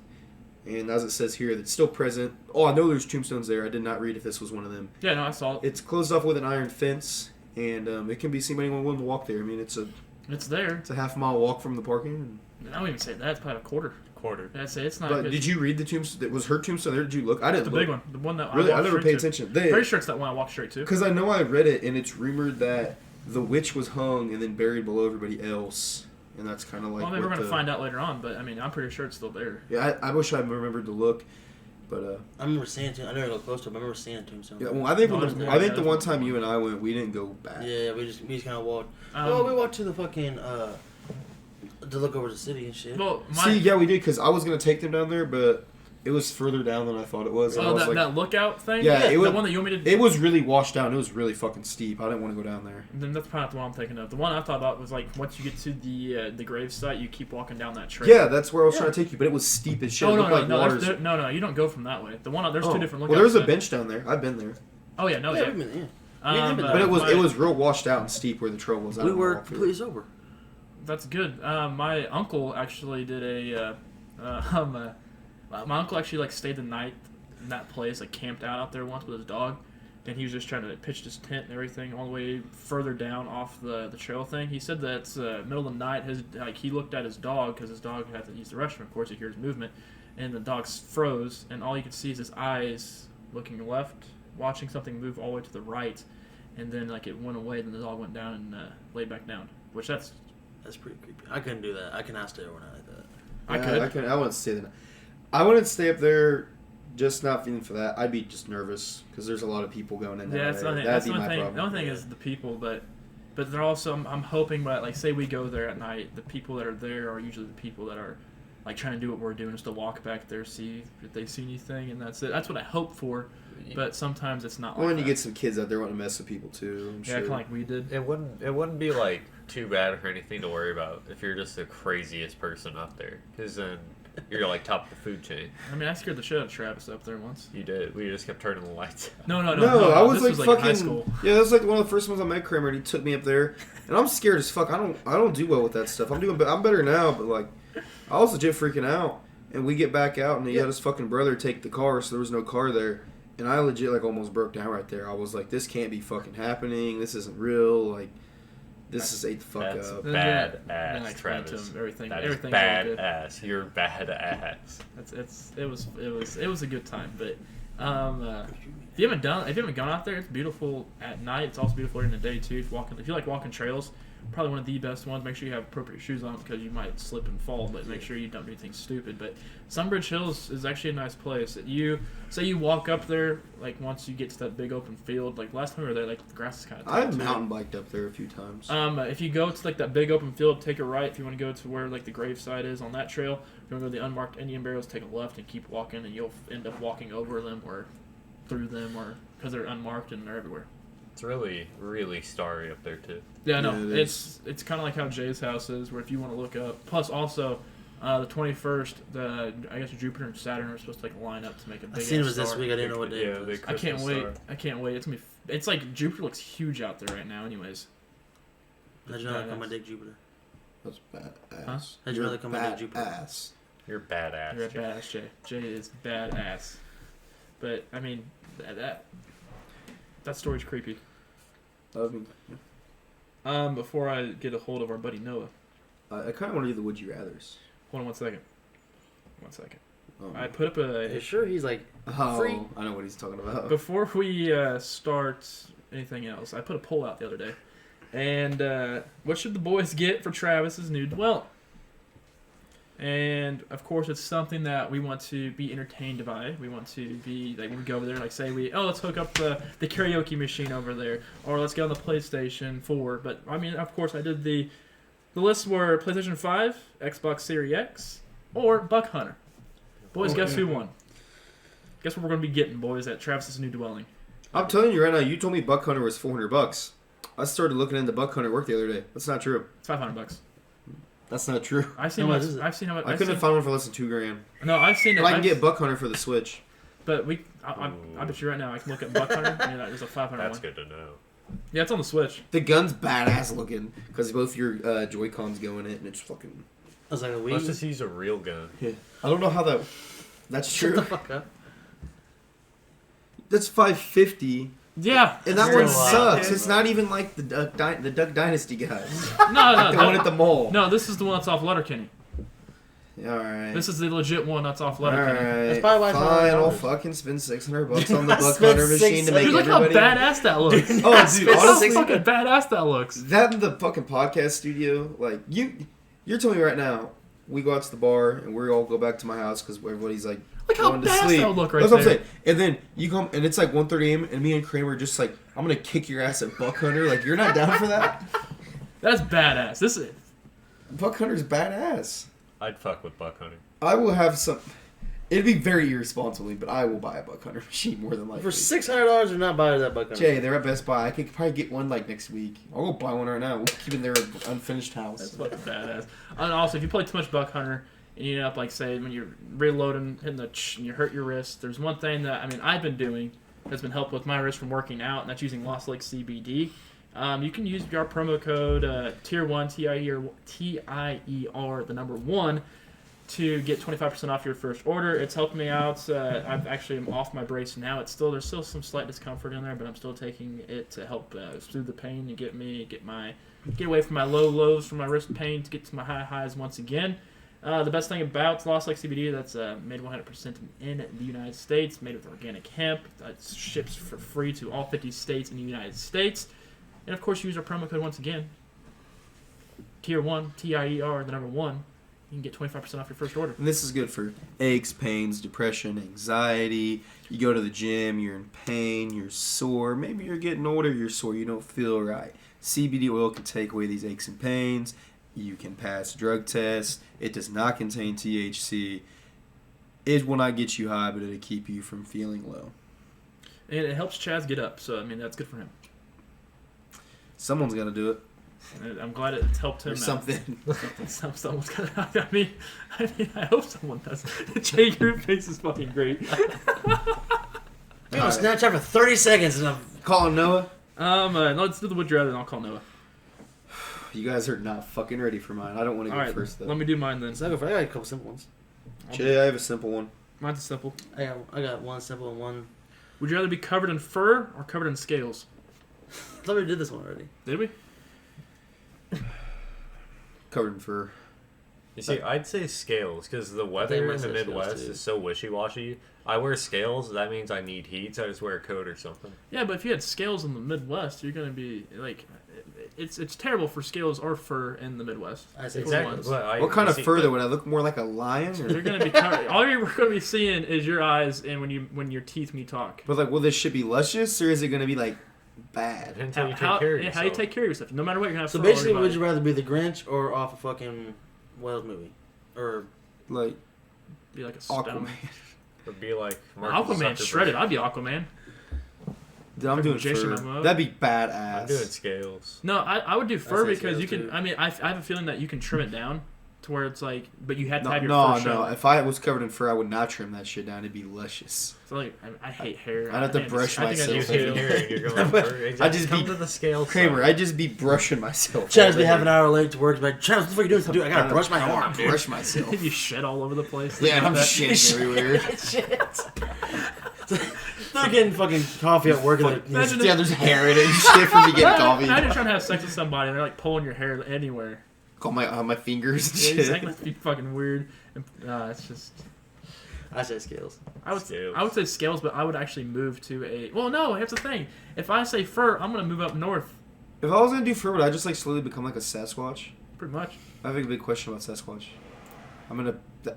and as it says here, it's still present. Oh, I know there's tombstones there. I did not read if this was one of them. Yeah, no, I saw it. It's closed off with an iron fence, and it can be seen by anyone willing to walk there. I mean, it's there. a half-mile walk from the parking. I don't even say that. It's probably a quarter. I'd say it's not. But good. did you read the tombstone? Was her tombstone there? Did you look? I didn't The look. big one, the one that Really, I walked never straight paid to. attention. Pretty sure it's that one I walked straight to. Because I know I read it, and it's rumored that the witch was hung and then buried below everybody else, and that's kind of like. Well, maybe we're gonna find out later on, but I mean, I'm pretty sure it's still there. Yeah, I wish I remembered to look, but. I remember seeing it. I never go close to it, but I remember seeing a tombstone. Yeah, well, I think No, when there's- I think yeah, the one there's- time you and I went, we didn't go back. Yeah, we just kind of walked. Um, We walked to the fucking to look over the city and shit. Well, See, yeah, we did because I was gonna take them down there, but it was further down than I thought it was. And I oh, was that, like, that lookout thing. Yeah, it the was- one that you want me to. it was really washed down. It was really fucking steep. I didn't want to go down there. Then that's probably not the one I'm thinking of. The one I thought about was like once you get to the grave site, you keep walking down that trail. Yeah, that's where I was trying to take you, but it was steep as shit. Oh It no, looked no, like no, waters. no, you don't go from that way. The one there's Oh. two different lookouts. Well, there's a there. bench down there. I've been there, Oh yeah, no, yeah, yeah. we've been, yeah. but it was real washed out and steep where the trail was. I We don't were walk through completely it. sober. That's good. My uncle actually did my uncle actually like stayed the night in that place, like camped out there once with his dog, and he was just trying to pitch his tent and everything all the way further down off the trail thing. He said that middle of the night, he looked at his dog because his dog had to use the restroom. Of course, he hears movement, and the dog froze, and all you could see is his eyes looking left, watching something move all the way to the right, and then like it went away. Then the dog went down and laid back down, which that's pretty creepy. I couldn't do that. I cannot stay overnight like that. I wouldn't stay there. I wouldn't stay up there. Just not feeling for that. I'd be just nervous because there's a lot of people going in there. Yeah, that's the only That'd be thing. my problem. The only thing is the people, but they're also. I'm hoping, but like, say we go there at night, the people that are there are usually the people that are like trying to do what we're doing, is to walk back there, see if they see anything, and that's it. That's what I hope for. But sometimes it's not. Well, like and you that. get some kids out there wanting to mess with people too. I'm Yeah, sure. kind of like we did. It wouldn't be like too bad or anything to worry about if you're just the craziest person up there, because then you're like top of the food chain. I mean, I scared the shit out of Travis up there once. You did. We just kept turning the lights out. No, No, I was this like was fucking. high school. Yeah, that was like one of the first ones I met Kramer, and he took me up there, and I'm scared as fuck. I don't do well with that stuff. I'm better now, but like, I was legit freaking out. And we get back out, and he had his fucking brother take the car, so there was no car there. And I legit like almost broke down right there. I was like, this can't be fucking happening. This isn't real. Like, this is ate the fuck That's up. Then bad I ass, explained to Travis. him everything. That is Everything bad was good. ass. You're bad ass. It was a good time, but if you haven't gone out there, it's beautiful at night. It's also beautiful during the day too. If you like walking trails, probably one of the best ones. Make sure you have appropriate shoes on because you might slip and fall, but make sure you don't do anything stupid. But Sunbridge Hills is actually a nice place. You walk up there, like once you get to that big open field. Like last time we were there, like the grass is kind of. I've mountain biked up there a few times. If you go to like that big open field, take a right. If you want to go to where like the gravesite is on that trail, if you want to go to the unmarked Indian burials, take a left and keep walking, and you'll end up walking over them or through them, or because they're unmarked and they're everywhere. It's really, really starry up there too. Yeah, no, Yeah, it it's kind of like how Jay's house is, where if you want to look up. Plus, also, the 21st, I guess Jupiter and Saturn are supposed to like line up to make a big. I seen it ass was this star. week. I didn't know what day Yeah, it the was. I can't Christmas wait. star. I can't wait. It's like Jupiter looks huge out there right now. Anyways, How'd you know that come my dick Jupiter? That's badass. Huh? How'd you know that come my dick Jupiter? Badass. You're badass. you're a badass, Jay. Jay is badass. But I mean, that story's creepy. I mean, Before I get a hold of our buddy Noah, I kind of want to do the would you rather's. hold on 1 second. 1 second. Oh. I put up Are you sure he's like free? I know what he's talking about. Before we start anything else, I put a poll out the other day. And what should the boys get for Travis's new dwelling? And of course, it's something that we want to be entertained by. We want to be like, when we go over there, like say let's hook up the karaoke machine over there, or let's get on the PlayStation 4. But I mean, of course, I did the list were PlayStation 5, Xbox Series X, or Buck Hunter. Boys, guess who won? Guess what we're going to be getting, boys, at Travis's new dwelling. I'm telling you right now, you told me Buck Hunter was $400. I started looking into Buck Hunter work the other day. That's not true. It's $500. That's not true. I've seen How how much is it? I've seen how much. I couldn't find one for less than $2,000. No, I've seen it. But I can get Buck Hunter for the Switch. But I bet you right now I can look at Buck Hunter and there's a 500 That's one. good to know. Yeah, it's on the Switch. The gun's badass looking because both your Joy-Cons go in it, and it's fucking. I was like a Let's Wii. just use a real gun. Yeah. I don't know how that. That's Shut true. the fuck up. That's $550. Yeah. And that Still one alive. sucks. It's not even like the Duck Dynasty guys. No, The one at the mall. no, this is the one that's off Letterkenny. Alright. This is the legit one that's off Letterkenny. Alright. That's probably why it's Fine, I'll $100. fucking spend $600 on the I Buck spent Hunter machine to make Dude, look how everybody. badass that looks. Oh, dude, Look how honestly, fucking badass that looks. that in the fucking podcast studio, like you're telling me right now, we go out to the bar and we all go back to my house because everybody's like Look how going to badass sleep. that would look right That's what I'm there. saying. And then you come and it's like 1:30 a.m. and me and Kramer just like, I'm gonna kick your ass at Buck Hunter. Like you're not down for that? That's badass. This is. Buck Hunter's badass. I'd fuck with buck hunting. I will have some. It'd be very irresponsible, but I will buy a Buck Hunter machine more than likely. For $600, you're not buying that Buck Hunter. Jay, they're at Best Buy. I could probably get one like next week. I'll go buy one right now. We'll keep it in their unfinished house. That's fucking badass. And also, if you play too much Buck Hunter and you end up, like, say, when you're reloading, hitting the and you hurt your wrist, there's one thing that, I mean, I've been doing that's been helping with my wrist from working out, and that's using Lost Lake CBD. You can use our promo code Tier 1, TIER, the number 1, to get 25% off your first order. It's helped me out. I've actually am off my brace now. There's still some slight discomfort in there, but I'm still taking it to help soothe the pain and get away from my low lows from my wrist pain to get to my high highs once again. The best thing about Lost Lake CBD, that's made 100% in the United States, made with organic hemp. It ships for free to all 50 states in the United States. And of course, use our promo code once again. Tier 1, TIER, the number 1. You can get 25% off your first order. And this is good for aches, pains, depression, anxiety. You go to the gym, you're in pain, you're sore. Maybe you're getting older, you're sore, you don't feel right. CBD oil can take away these aches and pains. You can pass drug tests. It does not contain THC. It will not get you high, but it'll keep you from feeling low. And it helps Chaz get up, so I mean that's good for him. Someone's got to do it. And I'm glad it's helped him Or out. something. Someone's gonna. I mean, I hope someone does. Jay, your face is fucking great. I'm on Snapchat for 30 seconds and I'm... Calling Noah. Let's do the would you rather, and I'll call Noah. You guys are not fucking ready for mine. I don't want to All go right, first, though. let me do mine then. I got a couple simple ones. Jay, I have a simple one. Mine's simple. I got one simple and one... Would you rather be covered in fur or covered in scales? I thought we did this one already. Did we? Covered in fur. You see, I'd say scales because the I weather think in I the said scales, Midwest too. is so wishy-washy. I wear scales. That means I need heat, so I just wear a coat or something. Yeah, but if you had scales in the Midwest, you're gonna be like, it's terrible for scales or fur in the Midwest. I say For Exactly. once. But What kind you of see- fur, though? Would I look more like a lion? You're Or... gonna be covered. All you're gonna be seeing is your eyes and when your teeth when you talk. But, like, will this shit be luscious, or is it going to be, like, bad? Depends how you take care of yourself. how you take care of yourself. No matter what, you're gonna have. So fur all basically, over your would you body. rather be the Grinch or off a fucking Whales movie? Or... Like, Be like a stone. Aquaman. Would be like Mark Aquaman Zuckerberg. shredded. I'd be Aquaman. Dude, I'm doing Jason fur. Momoa. That'd be badass. I'm doing scales. No, I would do fur say because you scales, can. too. I mean, I have a feeling that you can trim it down to where it's like, but you had to No, have your no, fur show. If I was covered in fur, I would not trim that shit down. It'd be luscious. So like, I hate hair. I'd have to I think brush I think I You myself do hit too. here and you're going for exactly. I'd just Come be- to the scale. Kramer, I'd just be brushing myself. Chad's be all half an day. hour late to work. Like, Chad, what the fuck are you doing? Dude, I gotta brush my arm, dude. Brush myself. You shed all over the place. Yeah, and I'm That- shitting everywhere. They're getting fucking coffee at work. And they're- Imagine Yeah, there's hair in it and shit from me getting coffee. Imagine trying to have sex with somebody and they're like pulling your hair anywhere. Call my fingers and Yeah, shit. it's gonna be fucking weird. And, it's just. I say scales. I would Scales. say scales, but I would actually move to a. Well, no. Here's the thing. If I say fur, I'm gonna move up north. If I was gonna do fur, would I just like slowly become like a Sasquatch? Pretty much. I have a big question about Sasquatch.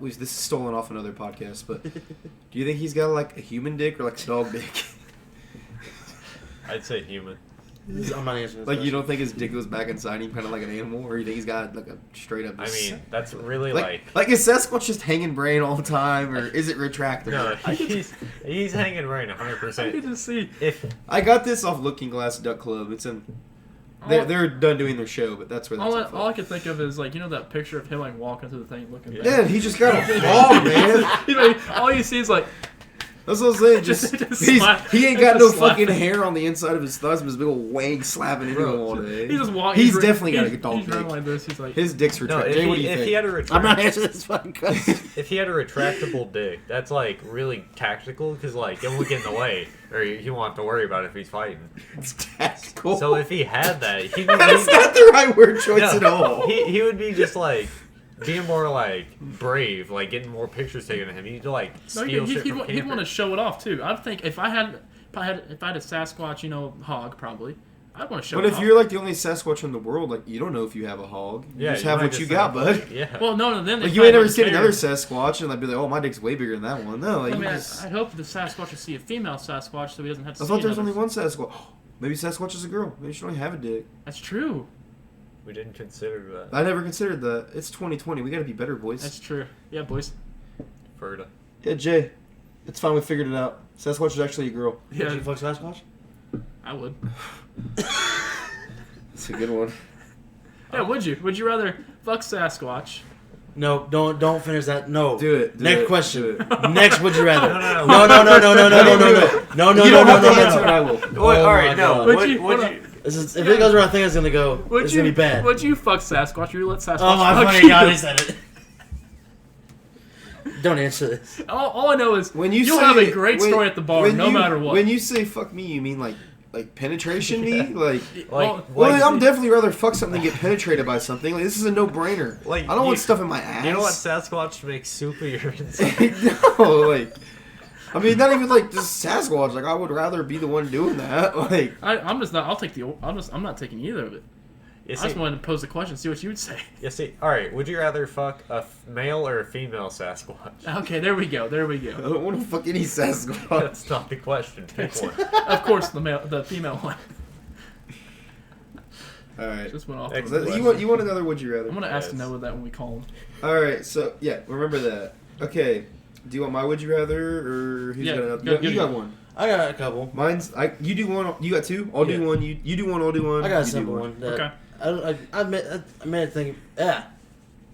This is stolen off another podcast, but do you think he's got like a human dick or like a dog dick? I'd say human. I'm not answering this Like, you question. don't think his dick goes back inside him kind of like an animal, or you think he's got like a straight up? I mean, that's really like is Sasquatch just hanging brain all the time, or is it retractable? no. He's hanging right I can 100%. just see. If I got this off Looking Glass Duck Club. It's in. They're done doing their show, but that's where that's All I can think of is like that picture of him like walking through the thing looking back. Yeah, he just got a hog, man. All you see is like That's what I'm saying. Just He ain't got no slapping. fucking hair on the inside of his thumbs, but his big old wang slapping into him all day. He's just walking. He's definitely got a dog He's running dick. like this. He's like, His dick's No, retractable. Jay, what do you if think? he had a I'm not answering this fucking question. if he had a retractable dick, that's like really tactical because like it won't get in the way, or he won't have to worry about it if he's fighting. It's tactical. So if he had that, he'd be That's not the right word choice at all. he would be just like being more like brave, like getting more pictures taken of him. He'd like no, steal shit from he'd want campers. to show it off too. I think if I had a Sasquatch, hog probably, I'd want to show But it if off. you're like the only Sasquatch in the world, like you don't know if you have a hog. You just have might what just you got, have, bud. Yeah. well, no, then they Like you ain't probably never seen care. another Sasquatch and like be like, oh, my dick's way bigger than that one. No, like I you mean, just. I hope the Sasquatch will see a female Sasquatch, so he doesn't have to. I see thought there was another. only one Sasquatch. Maybe Sasquatch is a girl. Maybe she don't even have a dick. That's true. We didn't consider that. I never considered that. It's 2020. We gotta be better, boys. That's true. Yeah, boys. Ferda. Yeah, Jay. It's fine. We figured it out. Sasquatch is actually a girl. Would you Yeah, fuck Sasquatch? I would. It's a good one. Yeah, would you? Would you rather fuck Sasquatch? No, don't finish that. No. Do it. do Next it, question. do it. Next, would you rather? No. No. You don't have to answer it. I will. All right, no. Would What you- would hold you? This is, if it goes where I think it's gonna go, it's gonna be bad. Would you fuck Sasquatch or you let Sasquatch Oh my fuck fucking you? god, he said it. Don't answer this. All I know is When you you'll say, have a great when- story at the bar, when no you- matter what. When you say "fuck me," you mean like penetration me? Like, Like, well, I'm definitely rather fuck something than get penetrated by something. Like, this is a no-brainer. Like, I don't want you- stuff in my ass. You know what Sasquatch makes soup of your inside? No, like, I mean, not even like just Sasquatch. Like, I would rather be the one doing that. Like, I'm just not. I'll take the. I'm not taking either of it. You I see, just wanted to pose the question, see what you would say. all right. Would you rather fuck a male or a female Sasquatch? Okay, there we go. There we I go. don't want to fuck any Sasquatch. That's not the question. Pick one. Of course, the female one. All right. Just went off. Next the question. You want another? Would you rather? I'm gonna ask Yes. Noah that when we call him. All right. So yeah, remember that. Okay. Do you want my would you rather or who's Yeah, got go- you go- got one? I got a couple. Mine's you do one. You got two. I'll do Yeah. one. You do one. I'll do one. I got a you do simple one. That Okay. I made it think. Yeah,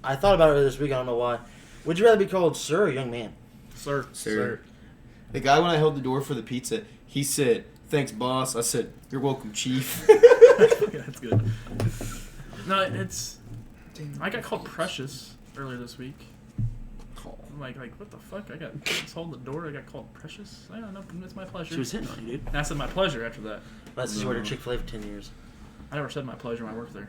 I thought about it this week. I don't know why. Would you rather be called sir or young man? Sir. Sir. The guy when I held the door for the pizza, he said, "Thanks, boss." I said, "You're welcome, chief." Yeah, that's good. No, it's. I got called Precious earlier this week. I'm like, what the fuck? I got just hold the door. I got called Precious. I don't know. It's my pleasure. She was hitting on you, dude. And I said my pleasure after that. That's because you worked at Chick-fil-A for 10 years. I never said my pleasure when I worked there.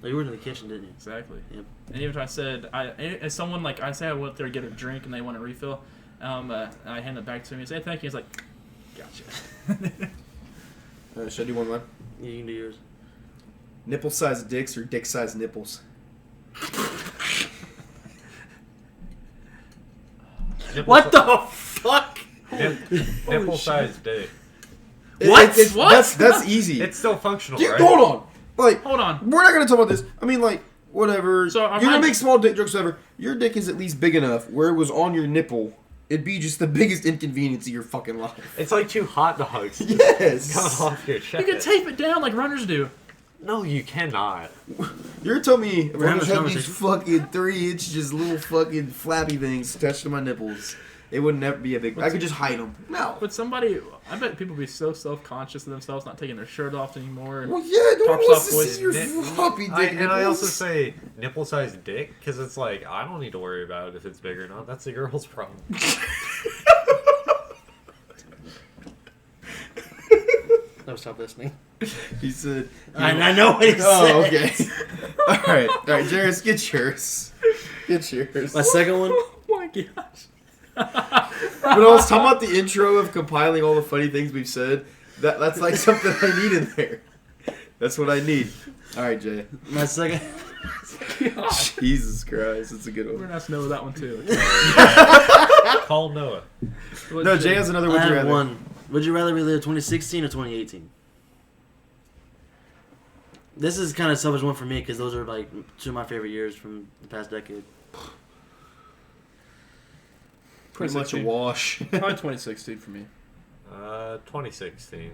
Oh, you worked in the kitchen, didn't you? Exactly. Yep. And even if I said, as someone like I say I went there to get a drink and they want a refill, I hand it back to him and say thank you. He's like, gotcha. Should I do one? Yeah, you can do yours. Nipple-sized dicks or dick-sized nipples? What the fuck? Nipple sized dick. What? What? That's easy. It's still functional, Yeah, right? hold on. Like, Hold on. we're not gonna talk about this. I mean, like, whatever. So, You're gonna make small dick jokes, whatever. Your dick is at least big enough where it was on your nipple. It'd be just the biggest inconvenience of your fucking life. It's like two hot dogs. Yes. Coming off your You chest. can tape it down like runners do. No, you cannot. You're telling me We're having runners this have these conversation. fucking 3-inch just little fucking flappy things attached to my nipples. It would never be a big. I could just hide them. No. But somebody, I bet people be so self-conscious of themselves, not taking their shirt off anymore. Well, yeah, no one Tops wants off to boys. see your floppy dick And I also nipples. say nipple sized dick because it's like I don't need to worry about if it's big or not. That's the girl's problem. No, stop listening. He said. I know what he Oh, said. okay. All right, Jerris, get yours. Get yours. My second one. Oh my gosh. When I was talking about the intro of compiling all the funny things we've said, that's like something I need in there. That's what I need. All right, Jay. My second. Jesus Christ, it's a good We're one. gonna have to know that one too. Call Noah. No, Jay has another. I Would you have rather? one. Would you rather relive 2016 or 2018? This is kind of a selfish one for me because those are like two of my favorite years from the past decade. Pretty much a 2016. wash. Probably 2016 for me. 2016.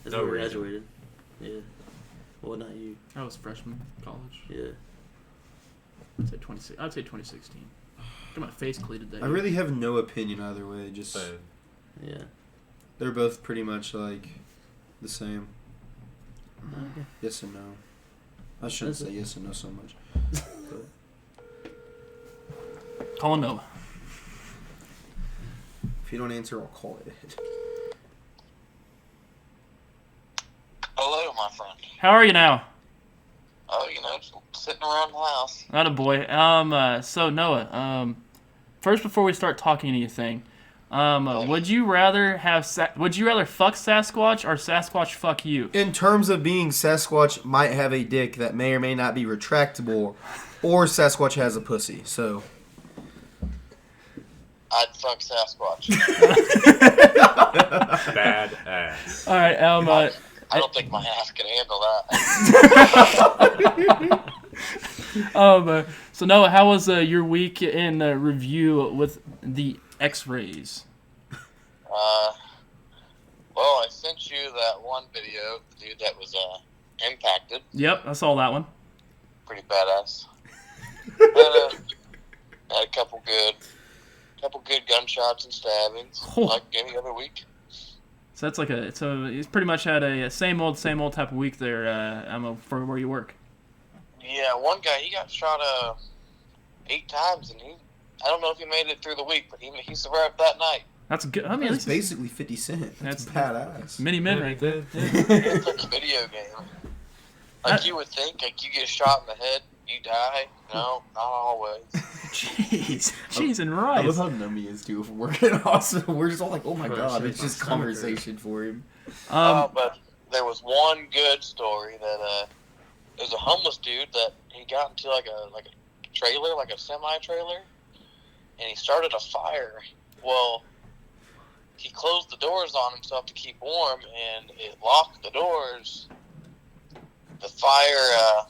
That's No when we reason. graduated. Yeah. Well, not you. I was freshman college. Yeah. I'd say 2016. Got my face cleated today. I really have no opinion either way. Just Same. Yeah. they're both pretty much like the same. Okay. Yes and no. I shouldn't say yes and no so much. Call Noah. If you don't answer, I'll call it. Hello, my friend. How are you now? Oh, just sitting around the house. Attaboy. So Noah, first before we start talking anything, would you rather fuck Sasquatch or Sasquatch fuck you? In terms of being Sasquatch might have a dick that may or may not be retractable, or Sasquatch has a pussy, so... I'd fuck Sasquatch. Badass. All right, I don't think my ass can handle that. So Noah, how was your week in review with the X-rays? Well, I sent you that one video, the dude that was impacted. Yep, I saw that one. Pretty badass. Had a couple good gunshots and stabbings, Oh. like any other week. So that's like he's pretty much had a same old type of week there. For where you work. Yeah, one guy, he got shot 8 times, and I don't know if he made it through the week, but he survived that night. That's good. I mean, That's this is basically 50 Cent. That's That's- badass. many men right there. It's like a video game. Like you would think, like you get shot in the head, you die. No, not always. Jeez and I love rice. how numb he is, too. If we're working awesome, we're just all like, oh my god, shit, it's my just stomach conversation for him. But there was one good story that there's a homeless dude that he got into like a trailer, like a semi-trailer, and he started a fire. Well, he closed the doors on himself to keep warm, and it locked the doors. The fire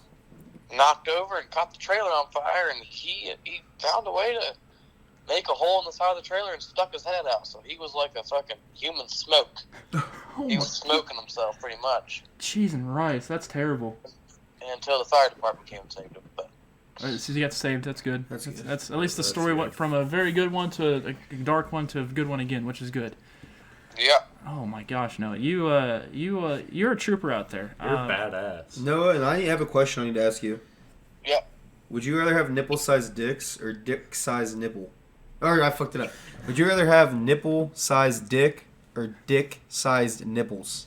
knocked over and caught the trailer on fire, and he found a way to make a hole in the side of the trailer and stuck his head out. So he was like a fucking human smoke. He was smoking himself pretty much. Cheese and rice. That's terrible. Until the fire department came and saved him. But So you got saved. That's good. That's good. That's at least the That's story good. went from a very good one to a dark one to a good one again, which is good. yeah, Oh my gosh, Noah, you're a trooper out there. You're badass. Noah, and I have a question I need to ask you. yeah. Would you rather have nipple-sized dicks or dick-sized nipple? Or I fucked it up. Would you rather have nipple-sized dick or dick-sized nipples?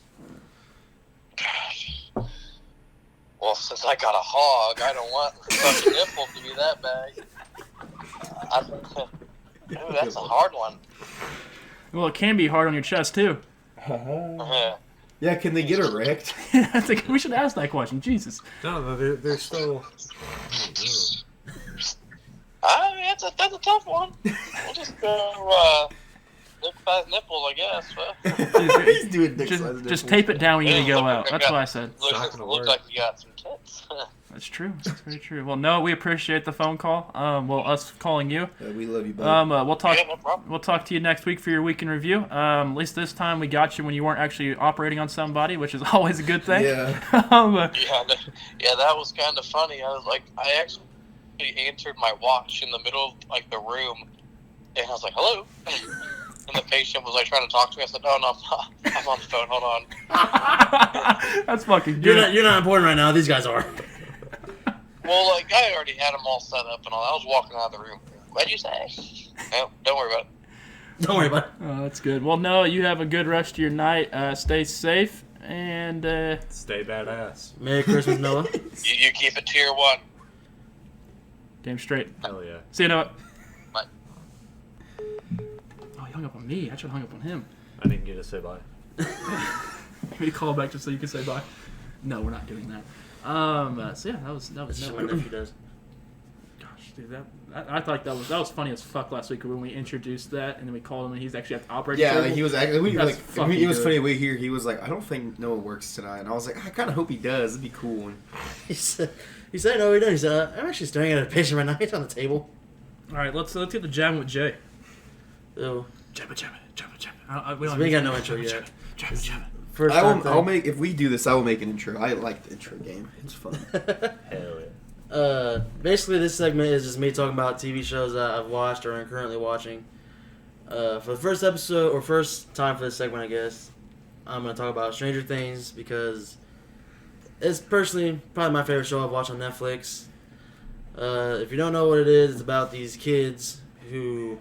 Well, since I got a hog, I don't want the fucking nipple to be that big. Ooh, that's a hard one. Well, it can be hard on your chest too. Yeah, can they get erect? I think we should ask that question. Jesus. No, they're still. I mean, that's a tough one. We'll just go nip-sized nipples, I guess. But He's doing dick-sized nipples. Just tape it down when you go out. That's what I said. looks like you got some tits. That's true. That's very true. Well, no, we appreciate the phone call. Us calling you. Yeah, we love you, bud. We'll talk. Yeah, no problem. We'll talk to you next week for your week in review. At least this time we got you when you weren't actually operating on somebody, which is always a good thing. Yeah. Yeah, that was kind of funny. I actually answered my watch in the middle of like the room, and I was like, "Hello," and the patient was like trying to talk to me. I said, "No, I'm not. I'm on the phone. Hold on." That's fucking good. You're not important right now. These guys are. Well, like I already had them all set up and all. I was walking out of the room. What'd you say? No, don't worry about it. Don't worry about it. Oh, that's good. Well, Noah, you have a good rest of your night. Stay safe and Stay badass. Merry Christmas, Noah. You keep it tier 1. damn straight. Hell yeah. See you, Noah. Bye. Oh, he hung up on me. I should have hung up on him. I didn't get to say bye. Can we call back just so you can say bye? No, we're not doing that. So yeah, that was That's Noah. what my nephew does. Gosh, dude, I thought that was funny as fuck last week when we introduced that and then we called him and he's actually at the operating Yeah, table. like he was actually. That's Like, fucking it was good. funny. We hear he was like, I don't think Noah works tonight, and I was like, I kind of hope he does. It'd be cool. And He said, no, he doesn't. He said, I'm actually staring at a patient right now. He's on the table. All right, let's get the jam with Jay. So, Jabba. we ain't got no intro yet. Jabba. First I time will. thing. I'll make if we do this. I will make an intro. I like the intro game. It's fun. Hell yeah. basically, this segment is just me talking about TV shows that I've watched or am currently watching. For the first episode, or first time for this segment, I guess, I'm going to talk about Stranger Things because it's personally probably my favorite show I've watched on Netflix. If you don't know what it is, it's about these kids who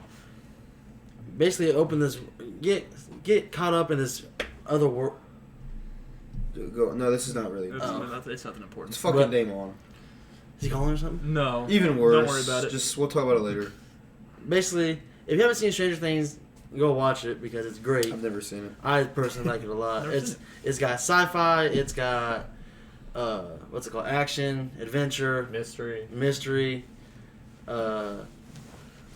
basically get caught up in this other world. Go. No, this is not really. It's nothing important. It's fucking Damon. Is he calling or something? No. Even worse. Don't worry about it. We'll talk about it later. Basically, if you haven't seen Stranger Things, go watch it because it's great. I've never seen it. I personally like it a lot. Never seen It's got sci-fi. It's got what's it called? Action, adventure, mystery,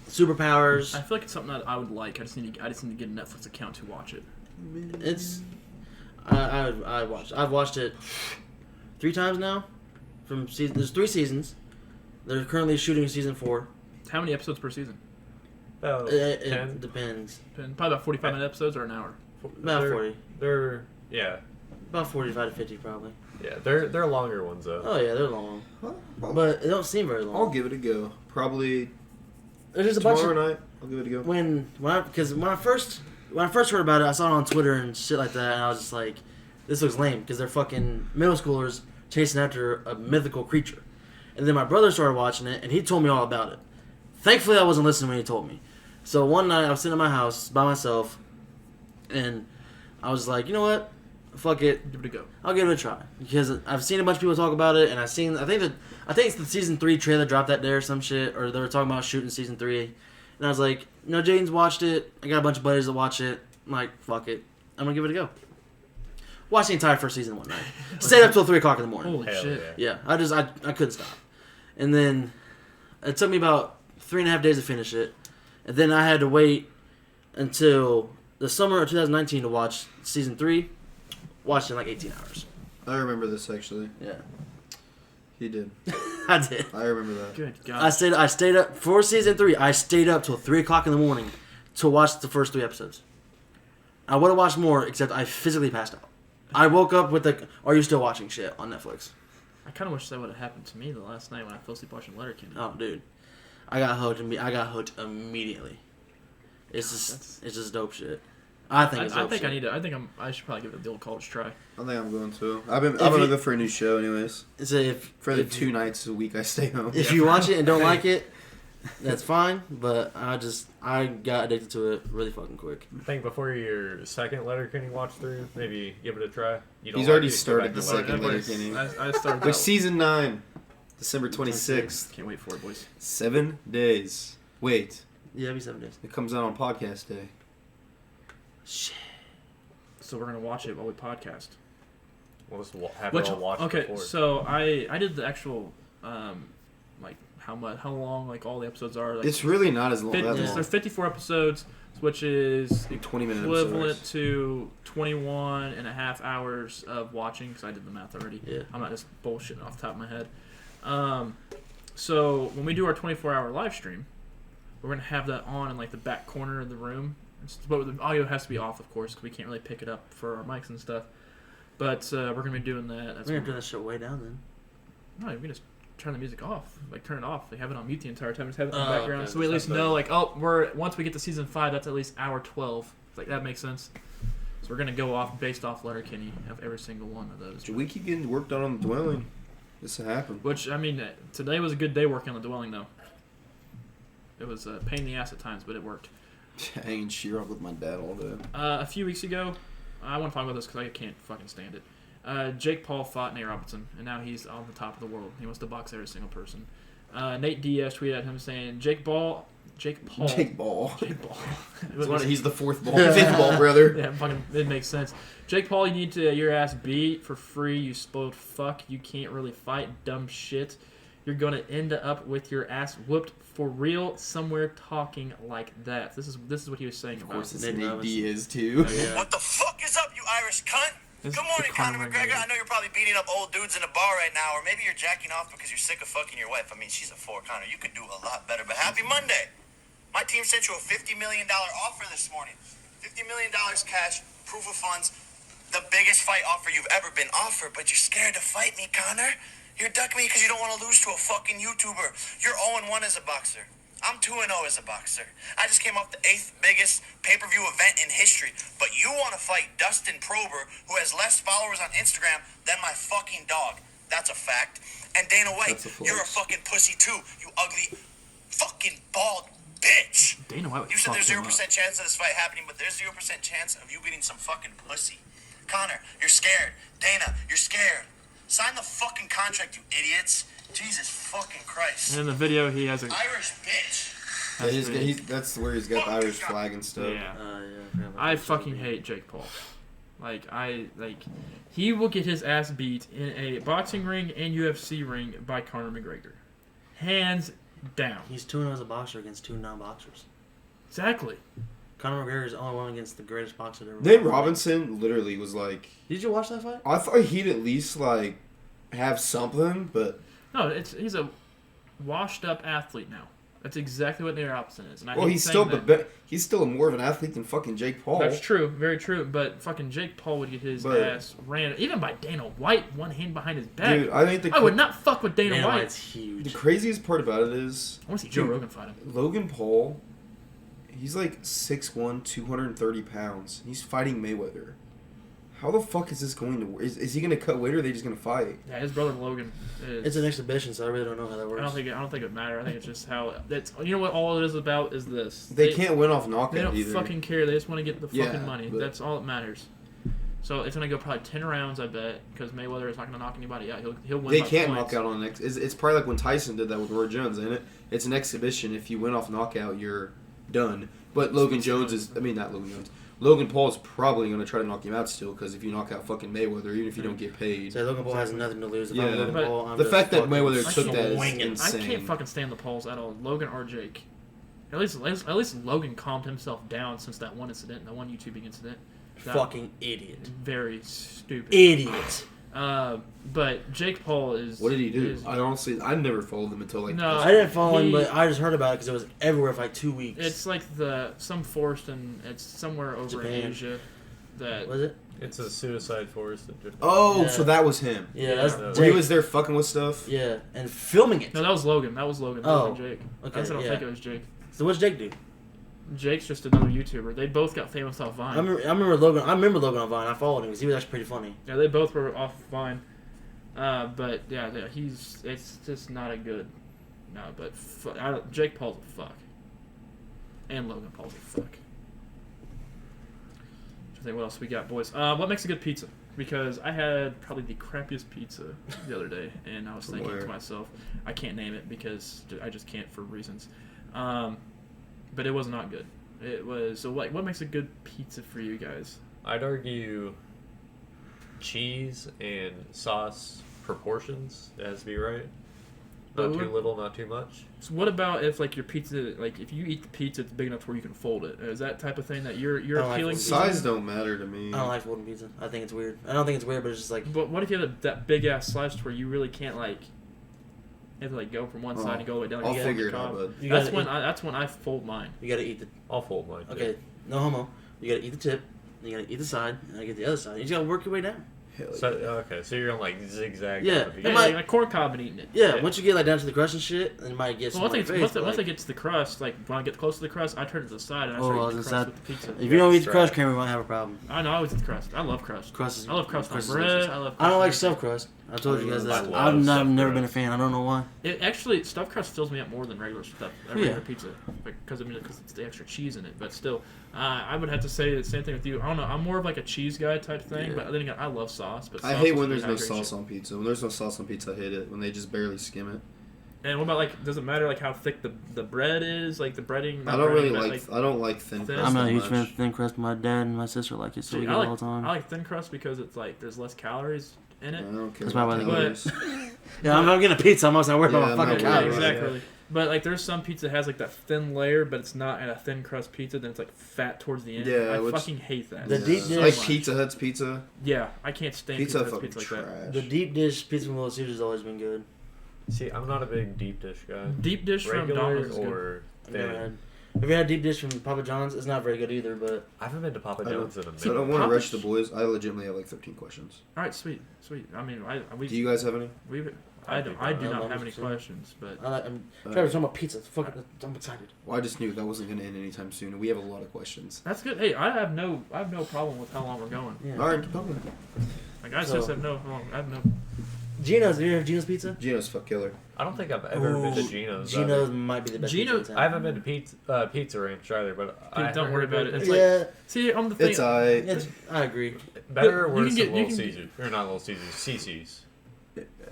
superpowers. I feel like it's something that I would like. I just need to get a Netflix account to watch it. I've watched it 3 times now. There's 3 seasons. They're currently shooting season 4. How many episodes per season? It depends. Probably about 45-minute episodes or an hour. About 40. They're about 45 to 50 probably. Yeah, they're longer ones though. Oh yeah, they're long, but they don't seem very long. I'll give it a go. Probably There's just a tomorrow bunch of, night. I'll give it a go. when I first heard about it, I saw it on Twitter and shit like that, and I was just like, this looks lame because they're fucking middle schoolers chasing after a mythical creature. And then my brother started watching it, and he told me all about it. Thankfully, I wasn't listening when he told me. So one night, I was sitting in my house by myself, and I was like, you know what? Fuck it. Give it a go. I'll give it a try. Because I've seen a bunch of people talk about it, and I think it's the season 3 trailer dropped that day or some shit, or they were talking about shooting season 3. And I was like, Jaden's watched it. I got a bunch of buddies that watch it. I'm like, fuck it. I'm going to give it a go. Watched the entire first season one night. Stayed up till 3 o'clock in the morning. Holy Hell shit. yeah. Yeah, I couldn't stop. And then it took me about 3.5 days to finish it. And then I had to wait until the summer of 2019 to watch season 3. Watched it in like 18 hours. I remember this actually. Yeah. He did. I did. I remember that. Good God. I stayed up for season 3. I stayed up till 3 o'clock in the morning to watch the first 3 episodes. I would have watched more, except I physically passed out. I woke up with the "Are you still watching?" shit on Netflix. I kind of wish that would have happened to me the last night when I fell asleep watching Letterkenny. Oh, dude, I got hooked immediately. It's just dope shit. I think it's dope shit. I should probably give it the old college try. I think I'm going to. I'm gonna go for a new show, anyways. For the 2 nights a week I stay home. If you watch it and don't like it, that's fine. But I got addicted to it really fucking quick. I think before your second Letterkenny watch through, maybe give it a try. He's already started the second Letterkenny. I started Which season 9, December 26th. Can't wait for it, boys. 7 days. Wait, Yeah, it'll be 7 days. it comes out on podcast day. Shit. So we're gonna watch it while we podcast. We'll just have it all watched before. So I did the actual like how long like all the episodes are. Like, It's really not as long. That long. There's 54 episodes, which is 20-minute equivalent episodes. to 21 and a half hours of watching, because I did the math already. Yeah. I'm not just bullshitting off the top of my head. So when we do our 24-hour live stream, we're going to have that on in like the back corner of the room. But the audio has to be off, of course, because we can't really pick it up for our mics and stuff. But we're going to be doing that. We're gonna turn that shit way down then. No, we can just turn the music off. Like, turn it off. Like, have it on mute the entire time. Just have it in the background. Okay. So we at least know, like, once we get to season 5, that's at least hour 12. Like, that makes sense. So we're going to go off based off Letterkenny of every single one of those. We keep getting work done on the dwelling. This will happen. Which, I mean, today was a good day working on the dwelling, though. It was a pain in the ass at times, but it worked. Hanging sheer up with my dad all day. A few weeks ago, I want to talk about this because I can't fucking stand it. Jake Paul fought Nate Robinson, and now he's on the top of the world. He wants to box every single person. Nate Diaz tweeted at him saying, Jake Paul. Jake Ball. He's the fifth ball brother. Yeah, fucking, it makes sense. Jake Paul, you need to your ass beat for free, you spoiled fuck. You can't really fight, dumb shit. You're going to end up with your ass whooped for real somewhere talking like that. This is what he was saying about. Of course, it's Nate Diaz too. Oh, yeah. What the fuck is up, you Irish cunt? Good morning, Conor McGregor. I know you're probably beating up old dudes in a bar right now, or maybe you're jacking off because you're sick of fucking your wife. I mean, she's a 4, Conor. You could do a lot better, but happy Monday. My team sent you a $50 million offer this morning. $50 million cash, proof of funds, the biggest fight offer you've ever been offered, but you're scared to fight me, Conor. You're ducking me because you don't want to lose to a fucking YouTuber. You're 0-1 as a boxer. I'm 2-0 as a boxer. I just came off the 8th biggest pay-per-view event in history. But you want to fight Dustin Prober, who has less followers on Instagram than my fucking dog. That's a fact. And Dana White, you're a fucking pussy too. You ugly fucking bald bitch. Dana White. You said there's 0% chance of this fight happening, but there's 0% chance of you getting some fucking pussy. Connor, you're scared. Dana, you're scared. Sign the fucking contract, you idiots. Jesus fucking Christ. And in the video, he has a Irish bitch. Yeah, that's where he's got the Irish flag and stuff. Yeah. Yeah. I fucking hate Jake Paul. He will get his ass beat in a boxing ring and UFC ring by Conor McGregor. Hands down. He's 2-0 as a boxer against 2 non-boxers. Exactly. Conor McGregor is the only one against the greatest boxer ever. Nate Robinson literally was like... Did you watch that fight? I thought he'd at least, like, have something, but... No, he's a washed-up athlete now. That's exactly what Nate Robinson is. And I Well, hate he's saying still that. he's still more of an athlete than fucking Jake Paul. That's true, very true. But fucking Jake Paul would get his ass ran, even by Dana White, one hand behind his back. Dude, I think I would not fuck with Dana White. White's huge. The craziest part about it is... I want to see Joe Rogan fight him. Logan Paul, he's like 6'1", 230 pounds. He's fighting Mayweather. How the fuck is this going to work? Is he going to cut weight or are they just going to fight? Yeah, his brother Logan is... It's an exhibition, so I really don't know how that works. I don't think it matters. I think it's just how... You know what all it is about is this. They can't win off knockout They don't either. fucking care. They just want to get the fucking money. but- That's all that matters. So it's going to go probably 10 rounds, I bet, because Mayweather is not going to knock anybody out. He'll win They by can't points. knock out on it's probably like when Tyson did that with Roy Jones, ain't it? It's an exhibition. If you win off knockout, you're done. But Logan Paul is probably going to try to knock him out still, because if you knock out fucking Mayweather, even if you don't get paid. So Logan Paul has nothing to lose. If Yeah. I'm Logan But Paul, I'm The just fact that fucking Mayweather I took can't that is swinging. insane. I can't fucking stand the Pauls at all, Logan or Jake. At least Logan calmed himself down since that one incident, that one YouTubing incident. That fucking idiot. Very stupid. Idiot. But Jake Paul is... What did he do? is- I never followed him until like... No. I didn't follow him, He- but I just heard about it because it was everywhere for like 2 weeks. It's like some forest and it's somewhere over in Japan. Asia. That Was it? It's a suicide forest in Japan. Oh, Yeah. so that was him. Yeah, that's Yeah. Where Jake. he was there fucking with stuff? Yeah, and filming it. No, that was Logan. Oh, Logan Jake. okay, I don't yeah. think it was Jake. So what's Jake do? Jake's just another YouTuber. They both got famous off Vine. I remember Logan. I remember Logan on Vine. I followed him because he was actually pretty funny. Yeah, they both were off Vine. But yeah, it's just not a good. No, but Jake Paul's a fuck. And Logan Paul's a fuck. I think what else we got, boys. What makes a good pizza? Because I had probably the crappiest pizza the other day, and I was thinking to myself, I can't name it because I just can't for reasons. But it was not good. It was so. Like, what makes a good pizza for you guys? I'd argue cheese and sauce proportions. It has to be right. Not too little, not too much. So what about if like your pizza, like if you eat the pizza, it's big enough where you can fold it? Is that type of thing that you're I like appealing to? Size don't matter to me. I don't like folding pizza. I think it's weird. I don't think it's weird, but it's just like But what if you have that big ass slice where you really can't like? You have to like go from one side and go all the way down. I'll and get figure on it the out, top. bud. You That's gotta when I fold mine. you gotta eat the. I'll fold mine. too. Okay, no homo. You gotta eat the tip. Then you gotta eat the side. And I get the other side. You just gotta work your way down. Hell So, okay, so you're on like zigzag. Yeah. down the Yeah, beginning. like a corn cob and eating it. Yeah, once you get like down to the crust and shit, then you might get some Well, more face, but, once like, it gets to the crust, like when I get close to the crust, I turn it to the side and I Oh, start I eating was the gonna crust say, with the pizza. if you don't eat the Right. crust, Kramer might have a problem. I know I always eat the crust. I love crust. Crust is. I love crust on is bread. delicious. I love. I don't like crust stuffed crust. I told you guys I that. love I've stuffed never crust. been a fan. I don't know why. It actually stuffed crust fills me up more than regular stuff. Regular Yeah. pizza, because it's the extra cheese in it. But still, I would have to say the same thing with you. I don't know. I'm more of like a cheese guy type thing. Yeah. But then again, I love sauce. But I sauce hate is when there's no dehydration. sauce on pizza. When there's no sauce on pizza, I hate it. When they just barely skim it. And what about like? Does it matter like how thick the bread is? Like the breading. I not don't really breading, but, like. I don't like thin thin- crust. I'm not a that huge fan much. of thin crust, but my dad and my sister like it, so we See, get I it like all the time. I like thin crust because it's like there's less calories in I it. don't care That's about why I like calories. Yeah, I'm getting a pizza. I'm not worried Yeah, about I'm my fucking not worried calories. about Exactly. But like there's some pizza that has like that thin layer, but it's not a thin crust pizza. Then it's like fat towards the end. Yeah, I which- fucking hate that. The deep so like dish- much. Pizza Hut's pizza. Yeah, I can't stand Pizza Hut's fucking pizza like trash. that. The deep dish pizza from Little Caesars has always been good. See, I'm not a big deep dish guy. Deep dish from Regular Domino's is good. or I've never thin. had. Have you had deep dish from Papa John's? It's not very good either, but I haven't been to Papa John's in a So I minute. don't want to Papa- rush the boys. I legitimately have like 13 questions. All right, sweet. I mean, we Do you guys have any? I do I not love have any it, too. questions, but I'm Trevor's talking about pizza. I'm excited. Well, I just knew that wasn't going to end anytime soon, and we have a lot of questions. that's good. Hey, I have no problem with how long we're going. Yeah. All right, keep going. Like I So- just have no. I have no. Gino's. Have you ever had Gino's Pizza? Gino's fuck killer. I don't think I've ever been to Ooh, Gino's. Gino's might be the best Gino- pizza in I town. haven't been to Pizza Ranch either, but Don't worry about it. It's Yeah, See, I'm the thing. It's alright. I agree. Better or You can worse get- than you Little can Caesars? Or not Little Caesars, CC's.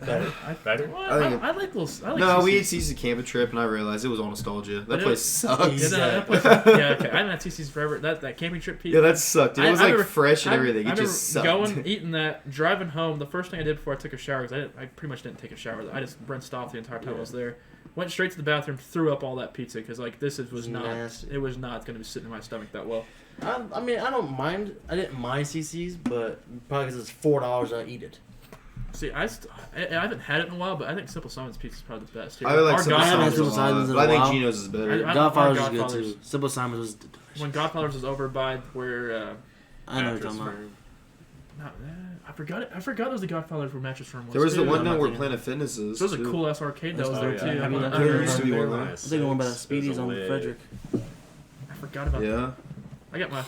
Better. Better? What? I think I like those. I like No, we CC's. ate CC Camp Trip, and I realized it was all nostalgia. But That it place was- sucks. Yeah, that place, yeah, okay. I haven't had CC's forever. That camping trip pizza. Yeah, that sucked. Dude. It was I like remember- fresh and I- everything. I It just remember sucked. going, eating that, driving home. The first thing I did before I took a shower, because I pretty much didn't take a shower. I just rinsed off the entire time I was there. Went straight to the bathroom, threw up all that pizza because like was not. Nasty. It was not going to be sitting in my stomach that well. I mean, I don't mind. I didn't mind CC's, but probably because it's $4, I eat it. See, I haven't had it in a while, but I think Simple Simon's pizza is probably the best. Here. I like Our Simple I haven't had Simon's a Simple lot, Simon's in but I a think while. Gino's is better. I- Godfather's is good Godfather's. too. Simple Simon's was. When Godfather's was over by where. I know what you're Mattress talking about. Firm. I forgot it. I forgot it was the Godfather's where Mattress Firm was. There was the too. one I'm now not where thinking. Planet Fitness is. There was a too. cool ass arcade that was Oh, there yeah. too. I I, mean, I, there used to be one Very there. nice. I think one by the There's Speedies a on lid. Frederick. forgot about that. Yeah. I got my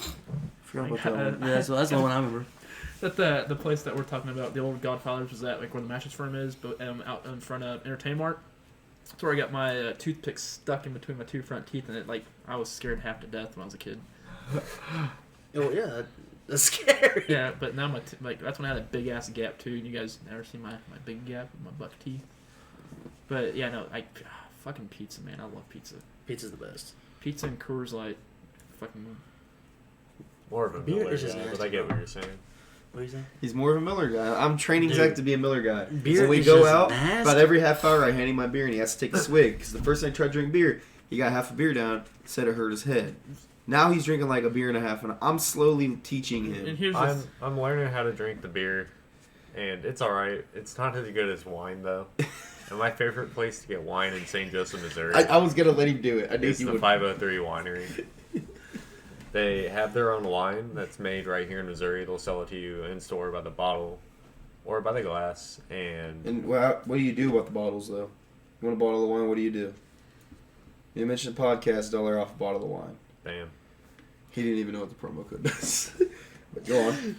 Forgot about that one. Yeah, that's the one I remember. that the place that we're talking about, the old Godfather's, was that like where the Mattress Firm is, but out in front of Entertain Mart. That's where I got my toothpick stuck in between my two front teeth, and it like I was scared half to death when I was a kid. Oh yeah, that's scary. Yeah, but now like that's when I had a big ass gap too. And you guys never seen my big gap with my buck teeth. But yeah, no, fucking pizza, man. I love pizza. Pizza's the best. Pizza and Coors Light, fucking. More of a Beer Miller is just guy, but nasty, I get bro. what you're saying. What are you saying? He's more of a Miller guy. I'm training Dude. Zack to be a Miller guy. Beer when we is go just out, nasty. about every half hour I hand him my beer and he has to take a swig. Because the first time I tried to drink beer, he got half a beer down, said it hurt his head. Now he's drinking like a beer and a half, and I'm slowly teaching And him. here's I'm learning how to drink the beer, and it's all right. It's not as good as wine though. And my favorite place to get wine in St. Joseph, Missouri, I was gonna let him do it. I knew is he the would. 503 Winery. They have their own wine that's made right here in Missouri. They'll sell it to you in store by the bottle or by the glass. And And what do you do about the bottles though? You want a bottle of wine? What do you do? You mentioned the podcast, $1 off a bottle of wine. damn, He didn't even know what the promo code does. But go on.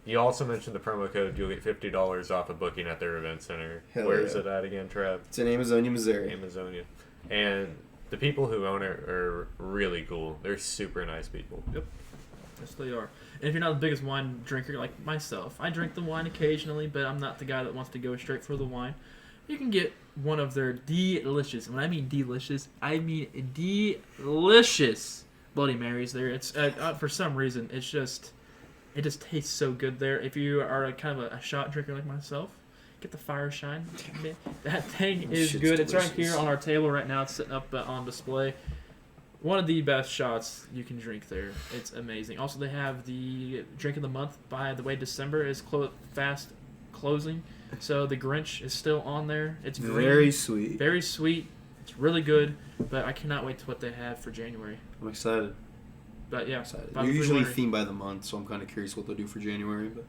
you also mentioned the promo code. You'll get $50 off a booking at their event center. Hell Where is yeah. it at again, Trav? It's in Amazonia, Missouri. Amazonia. And the people who own it are really cool. They're super nice people. Yes, they are. And if you're not the biggest wine drinker like myself, I drink the wine occasionally, but I'm not the guy that wants to go straight for the wine. You can get one of their delicious, when I mean delicious, I mean delicious Bloody Marys there. It's for some reason, it just tastes so good there. If you are kind of a shot drinker like myself, get the Fire Shine. That thing is Shit's good. It's right delicious. here on our table right now. It's sitting up on display. One of the best shots you can drink there. It's amazing. Also, they have the drink of the month. By the way, December is fast closing, so the Grinch is still on there. It's green, Very sweet. very sweet. It's really good, but I cannot wait to what they have for January. I'm excited. But yeah, Excited. Bob They're the usually Winery. themed by the month, so I'm kind of curious what they'll do for January. But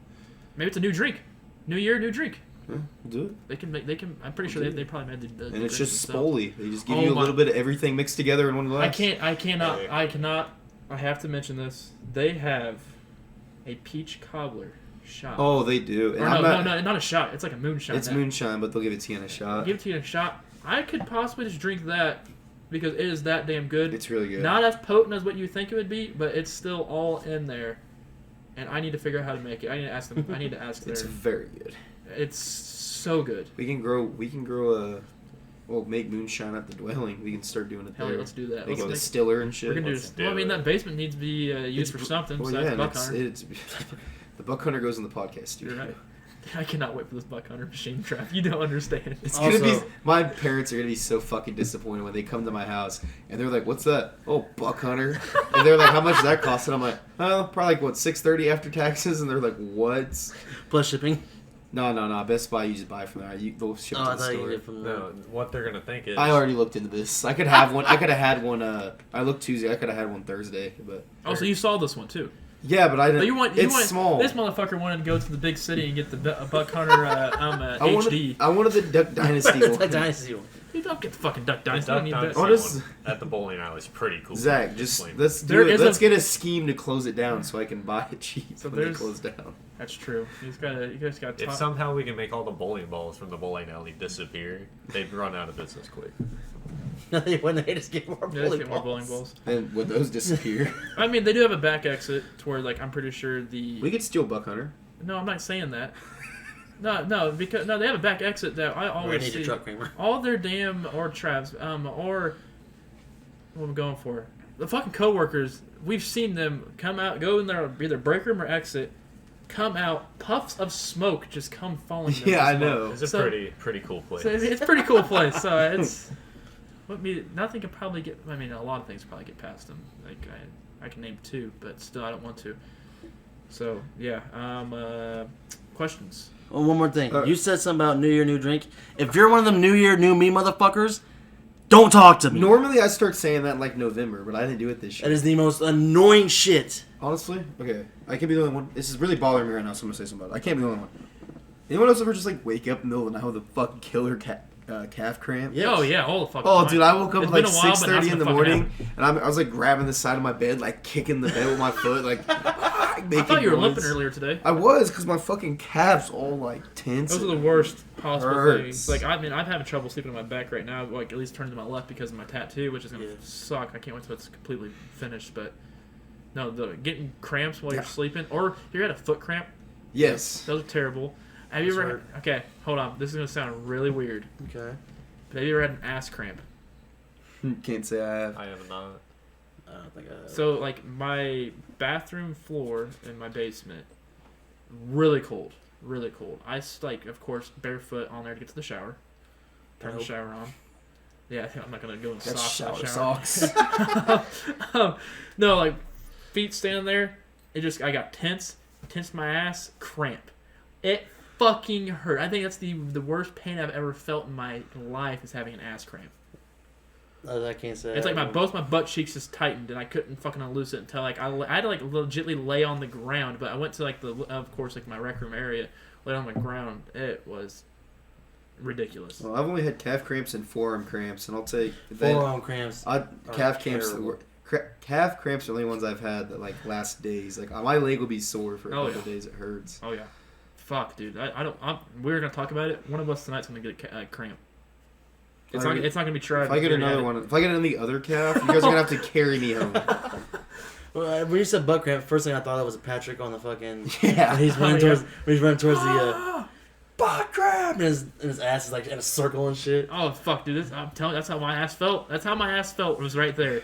Maybe it's a new drink, new year, new drink. yeah, we'll do it. They can. I'm pretty sure they probably made the And it's Grinch just themselves. Spoli. They just give Oh you a my- little bit of everything mixed together in one glass. I cannot. I have to mention this. They have a peach cobbler shot. Oh, they do. And Or I'm no, not, not a shot. It's like a moonshine. It's moonshine, but they'll give it to you in a shot. Give it to you in a shot. I could possibly just drink that because it is that damn good. It's really good. Not as potent as what you think it would be, but it's still all in there. And I need to figure out how to make it. I need to ask them. I need to ask It's their. very good. It's so good. We can grow make moonshine at the dwelling. We can start doing it Hell yeah, there. let's do that. Make Let's a make- distiller and shit. We're gonna do Let's this. do Well, I mean, it. that basement needs to be used for something Well, besides yeah, buck and hunter. it's the buck hunter goes in the podcast studio. You're right. I cannot wait for this buck hunter machine trap. You don't understand. It's gonna be. Also- My parents are gonna be so fucking disappointed when they come to my house and they're like, "What's that? Oh, buck hunter." And they're like, "How much does that cost?" And I'm like, "Oh, probably like what, $630 after taxes." And they're like, "What?" Plus shipping. No. Best Buy, you just buy from there. They'll ship Oh, to I the thought you store. get from there. No, what they're gonna think is I already looked into this. I could have one. I could have had one. I looked Tuesday. I could have had one Thursday, but Oh, so you saw this one too? yeah, but I didn't. But you want? It's small. This motherfucker wanted to go to the big city and get the Buck Hunter HD. I wanted the Duck Dynasty It's a one. Dynasty one. You don't get the fucking Duck the Dynasty. Duck I don't need Dynasty that. Oh, this- one at the bowling alley is pretty cool. Zach, just Explain. let's There do it. is Let's a- get a scheme to close it down so I can buy it cheap So when they there's- close down. That's true. You guys got. If somehow we can make all the bowling balls from the bowling alley disappear, they'd run out of business quick. When they just get more Yeah, bowling let's get more balls. bowling balls. And would those disappear? I mean, they do have a back exit to where, like, I'm pretty sure the. We could steal Buck Hunter. No, I'm not saying that. No, because they have a back exit that I I always need see. your truck, Kramer. All their damn or Trav's or what am I going for? The fucking coworkers. We've seen them come out, go in there, either break room or exit, come out, puffs of smoke just come falling. down Yeah, the I smoke. know. It's a So- pretty cool place. So it's a pretty cool place. So it's. Nothing can probably get. I mean, a lot of things probably get past them. Like I can name 2, but still I don't want to. So yeah. Questions. Oh, one more thing. You said something about New Year, new drink. If you're one of them New Year, new me motherfuckers, don't talk to me. Normally I start saying that in like November, but I didn't do it this year. That is the most annoying shit. Honestly? Okay. I can't be the only one. This is really bothering me right now, so I'm gonna say something about it. I can't be the only one. Anyone else ever just like wake up in the middle of the night with a fucking killer calf cramp? Yes. Oh yeah, all the fucking. Oh, time. dude, I woke up It's at like been a while, but 6:30 in the nothing morning, fucking and I was like grabbing the side of my bed, like kicking the bed with my foot, like making I thought you were noise. limping earlier today. I was, because my fucking calves all like tense. Those are the worst possible Hurts. things. Like I mean, I'm having trouble sleeping on my back right now. Like at least turning to my left because of my tattoo, which is gonna Yeah. suck. I can't wait till it's completely finished. But no, getting cramps while you're Yeah. sleeping, or you had a foot cramp. Yes. Those are terrible. Have you That's ever? Okay, hold on. This is gonna sound really weird. Okay. But have you ever had an ass cramp? Can't say I have. I have not. I don't think I. So like my bathroom floor in my basement, really cold, really cold. I like, of course, barefoot on there to get to the shower. Turn the Nope. shower on. Yeah, I'm not gonna go in That's socks. in the shower shower. socks. No, like feet standing there. I got tense my ass, cramp. It fucking hurt. I think that's the worst pain I've ever felt in my life is having an ass cramp. I can't say. It's like both my butt cheeks just tightened, and I couldn't fucking unloose it until like I had to like legitly lay on the ground. But I went to like of course like my rec room area, laid on the ground. It was ridiculous. Well, I've only had calf cramps and forearm cramps, and I'll take forearm cramps. calf cramps. terrible. Calf cramps are the only ones I've had that like last days. Like my leg will be sore for a Oh, couple yeah. days. It hurts. Oh yeah, fuck, dude. We're gonna talk about it. One of us tonight's gonna get a cramp. It's not gonna be tried. If I get another one, if I get it on the other calf, you guys are gonna have to carry me home. Well, when you said butt cramp, first thing I thought of was Patrick on the fucking. Yeah. When he's running Oh, towards. yeah. When he's running towards the. Butt cramp, and his ass is like in a circle and shit. Oh fuck, dude! I'm telling you, that's how my ass felt. That's how my ass felt. It was right there.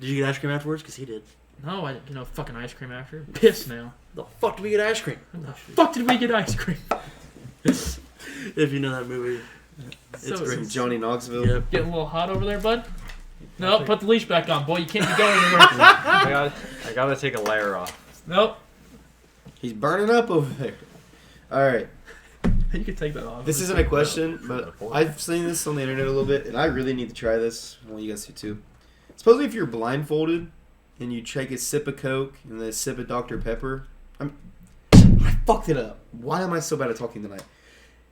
Did you get ice cream afterwards? Because he did. No, I didn't get no fucking ice cream after. Piss now. The fuck did we get ice cream? When the fuck did we get ice cream? If you know that movie, it's So- great. From Johnny Knoxville. Yep. Getting a little hot over there, bud? No, put the leash back on, boy. You can't be going anywhere. I gotta take a layer off. Nope. He's burning up over there. All right. You can take that off. This isn't a question, the but point. I've seen this on the internet a little bit, and I really need to try this. I want you guys to too. Supposedly, if you're blindfolded and you take a sip of Coke and then a sip of Dr. Pepper, I fucked it up. Why am I so bad at talking tonight?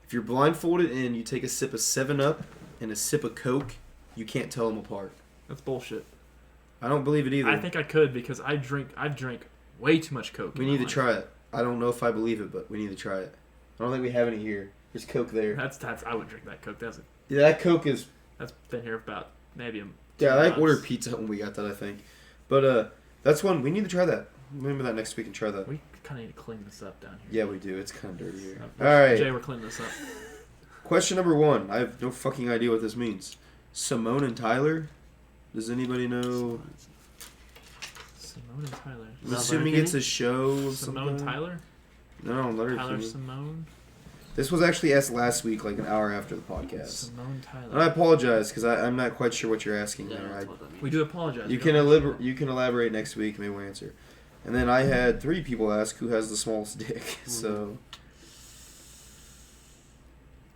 If you're blindfolded and you take a sip of 7-Up and a sip of Coke, you can't tell them apart. That's bullshit. I don't believe it either. I think I could because I've drank way too much Coke. we in need my to life. try it. I don't know if I believe it, but we need to try it. I don't think we have any here. There's Coke there. That's I would drink that Coke. Yeah, that Coke is. That's been here about maybe a. Yeah, I 2 months. ordered pizza when we got that, I think. But that's one we need to try that. Remember that next week and try that. We kind of need to clean this up down here. Yeah, we do. It's kind of dirty here. So, All right. Jay, we're cleaning this up. Question number 1. I have no fucking idea what this means. Simone and Tyler. Does anybody know? Simone and Tyler. I'm that assuming Letterkenny? it's a show. Of Simone something. Tyler. No, Tyler Letterkenny. Simone. This was actually asked last week, like an hour after the podcast. Simone And I Tyler. apologize because I'm not quite sure what you're asking Yeah, there. that's what that means. We do apologize. You We can don't- you can elaborate next week. Maybe we'll answer. And then I had 3 people ask who has the smallest dick. So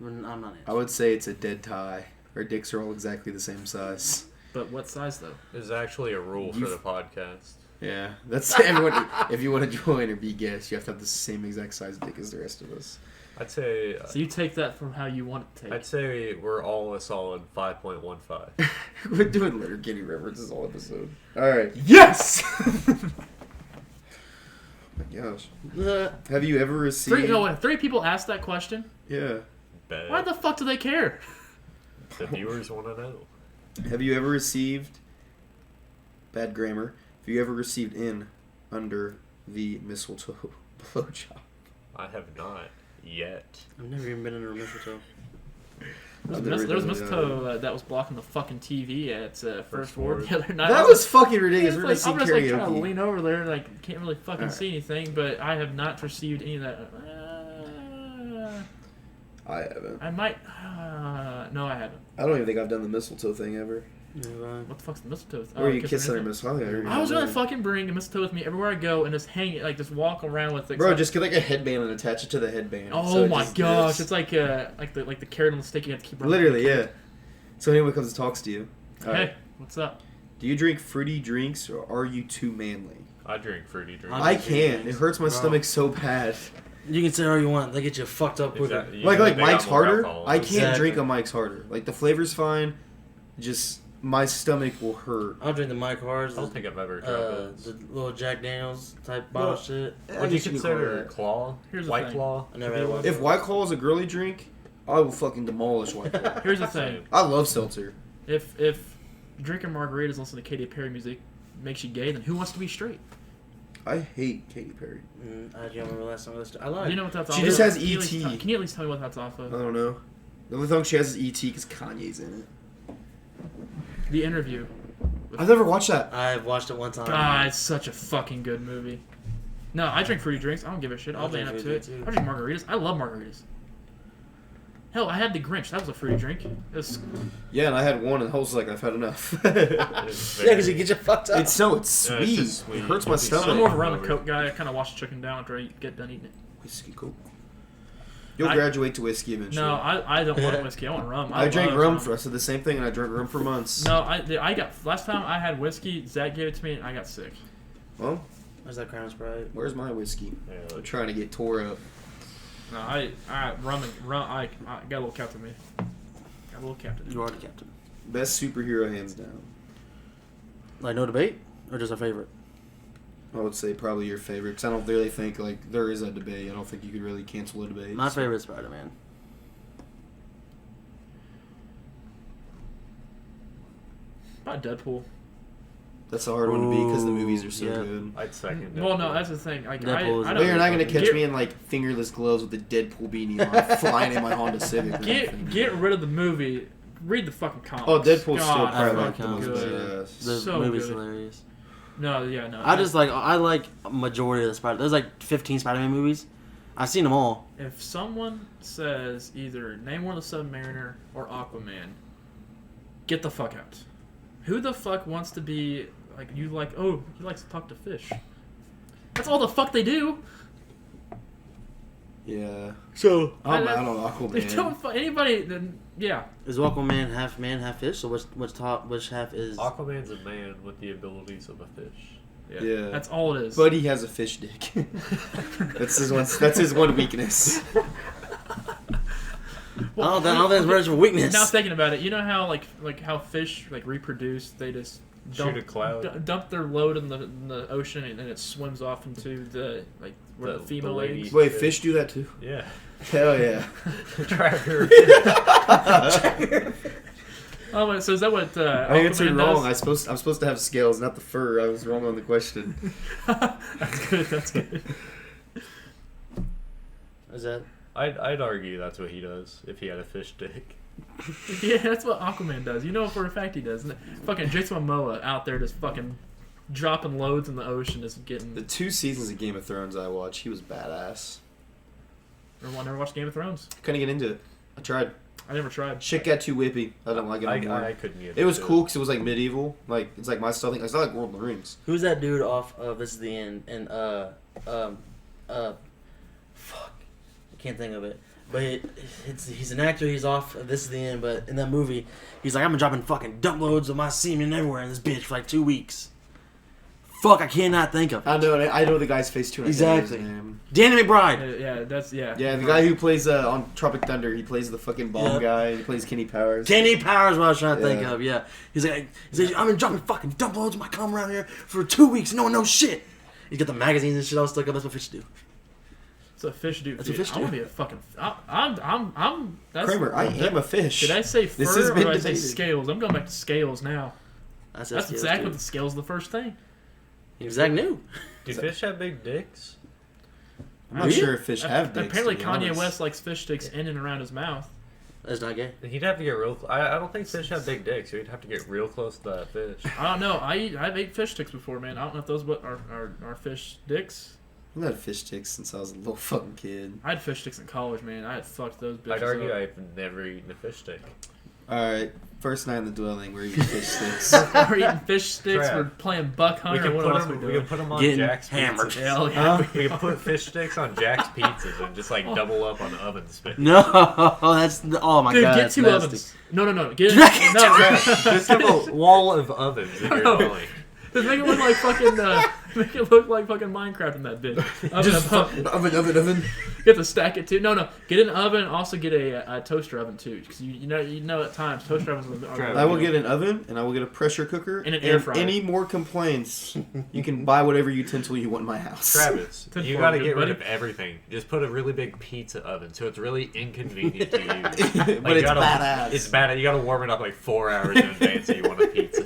I'm not answering. I would say it's a dead tie. Our dicks are all exactly the same size. But what size though? There's actually a rule for the podcast. Yeah, that's everyone. If you want to join or be guest, you have to have the same exact size dick as the rest of us. I'd say. So you take that from how you want to take. I'd say we're all a solid 5.15. We're doing Letterkenny references all episode. All right. Yes. Oh my gosh. Have you ever received? Three people asked that question. Yeah. Bad. Why the fuck do they care? The viewers want to know. Have you ever received? Bad grammar. Have you ever received in under the mistletoe blowjob? I have not yet. I've never even been under a mistletoe. There was mistletoe that was blocking the fucking TV at First Ward the other night. That was fucking ridiculous. Yeah, We're I'm gonna just sing like trying to karaoke. lean over there and like can't really fucking Alright. see anything, but I have not received any of that. I haven't. I might. No, I haven't. I don't even think I've done the mistletoe thing ever. What the fuck's the mistletoe? Where you kiss under mistletoe? I was gonna fucking bring a mistletoe with me everywhere I go and just hang it, like just walk around with it. Bro, just get like a headband and attach it to the headband. Oh so it my just gosh, dips. it's like the carrot on the stick. You have to keep. running. Literally, yeah. So anyone comes and talks to you. All Hey, right. what's up? Do you drink fruity drinks or are you too manly? I drink fruity drinks. I can't. It hurts my stomach so bad. You can say all you want. They get you fucked up quicker. Exactly. Like They got Mike's more Harder. alcohol. I can't Exactly. drink a Mike's Harder. Like the flavor's fine, just my stomach will hurt. I'll drink the Mike Hards. I don't think I've ever tried those. The little Jack Daniels type bottle Well, shit. Would you consider Claw? Here's the White thing. Claw? I never had one. If White Claw is a girly drink, I will fucking demolish White Claw. Here's the thing. I love seltzer. If drinking margaritas and listening to Katy Perry music makes you gay, then who wants to be straight? I hate Katy Perry. I don't remember the last time I listened. I lied. Do you know what that's off She of? just has Can you at E.T.. least can you at least tell me what that's off I of? don't know. The only song she has is E.T. because Kanye's in it. The Interview. I've never watched that. I've watched it one time. God, it's such a fucking good movie. No, I drink fruity drinks. I don't give a shit. I'll I drink ban up to fruity it. too. I drink margaritas. I love margaritas. Hell, I had the Grinch. That was a fruity drink. It was, Yeah, and I had one and I was like, I've had enough. It's Yeah, because you get you fucked up. It's sweet. Yeah, it's just sweet. It hurts my It's stomach. I'm more of a rum and coke guy. I kind of wash the chicken down after I get done eating it. Whiskey, cool. You'll I- graduate to whiskey eventually. No, I don't want whiskey. I want rum. I drank love rum for. I said the same thing, and I drank rum for months. No, I got last time I had whiskey. Zach gave it to me, and I got sick. Well, Where's that Crown Sprite? where's my whiskey? Yeah, I'm trying to get tore up. No, rum. I got a little captain me. Got a little captain. You are the captain. Best superhero hands down. Like, no debate? Or just a favorite? I would say probably your favorite, because I don't really think like there is a debate. I don't think you could really cancel a debate. My favorite is Spider-Man. About Deadpool. That's a hard one to beat because the movies are so yeah. good. I'd second it. Well, no, that's the thing. Like, Deadpool is I But you're don't. not gonna catch Get- me in like fingerless gloves with the Deadpool beanie on, flying in my Honda Civic. or anything. Get rid of the movie. Read the fucking comics. Oh, Deadpool's still God, probably I like the like most comics. badass. The So movie's good. hilarious. No, yeah, no. I like majority of the Spider. There's like 15 Spider-Man movies. I've seen them all. If someone says either Namor the Submariner or Aquaman, get the fuck out. Who the fuck wants to be like you? Like, oh, he likes to talk to fish. That's all the fuck they do. Yeah. So I'm I- out on They don't Aquaman. fu- anybody. Then yeah. is Aquaman half man, half fish? So which half is? Aquaman's a man with the abilities of a fish. Yeah. That's all it is. But he has a fish dick. That's his one weakness. I don't think that's words for weakness. Now thinking about it, you know how like how fish like reproduce? They just Shoot a cloud. dump their load in the ocean and then it swims off into the like where the female lady- ladies. Wait, fish do that too? Yeah. Hell yeah. Traver. Oh, wait, so is that what I answered Aquaman wrong. does? I'm supposed to have scales, not the fur. I was wrong on the question. That's good. That's good. Is that? I'd argue that's what he does if he had a fish dick. Yeah, that's what Aquaman does. You know for a fact he does. And fucking Jason Momoa out there just fucking dropping loads in the ocean, just getting. The 2 seasons of Game of Thrones I watched, he was badass. Never watched Game of Thrones. Couldn't get into it. I tried. I never tried. Shit got too whippy. I don't like it anymore. I couldn't get It was into cool because it was like medieval. Like it's like my stuff. It's not like World of the Rings. Who's that dude off of This Is the End? And fuck, I can't think of it. But he's an actor. He's off. This is the end. But in that movie, he's like, I've been dropping fucking dump loads of my semen everywhere in this bitch for like 2 weeks. Fuck, I cannot think of it. I know the guy's face too. Exactly. Danny McBride. Yeah, the guy who plays on Tropic Thunder. He plays the fucking bomb guy. He plays Kenny Powers. Kenny Powers is what I was trying to think of. Yeah. He's like, I've been dropping fucking dump loads of my cum around here for 2 weeks. No one knows shit. He's got the magazines and shit all stuck up. That's what fish do. It's a fish dude. That's a fish I want to dude. be a fucking. I'm. That's, Kramer, I am a fish. Did I say This fur has or been did I say debated. scales? I'm going back to scales now. That's exactly what the scales the first thing. Zach knew. Do fish have big dicks? I'm not sure if fish have dicks. Apparently, to be Kanye honest. West likes fish sticks in and around his mouth. That's not gay. He'd have to get real. I don't think fish have big dicks. You'd have to get real close to that fish. I don't know. I've ate fish sticks before, man. I don't know if those are fish dicks. I've had fish sticks since I was a little fucking kid. I had fish sticks in college, man. I had fucked those bitches I'd argue up. I've never eaten a fish stick. Alright, first night in the dwelling, we're eating fish sticks. We're eating fish sticks. Trav. We're playing buck We hunter. can, What put else them, we we doing? can put them on Getting Jack's hammered. pizzas. Hell yeah. We can put fish sticks on Jack's pizzas and just like double up on oven spit. No, that's oh my Dude, god. get that's 2 nasty. ovens. No. Get Just have a wall of ovens in your dwelling. Just make it look like fucking. Make it look like fucking Minecraft in that bitch. Oven. You have to stack it too. No. Get an oven. Also get a toaster oven too, because you know at times toaster ovens are. I will get an oven, and I will get a pressure cooker. And an air fryer. Any more complaints, you can buy whatever utensil you want in my house. Travis, Ten you four, gotta good get rid buddy. of everything. Just put a really big pizza oven, so it's really inconvenient to use. But you it's gotta, badass. It's bad. You gotta warm it up like 4 hours in advance if you want a pizza.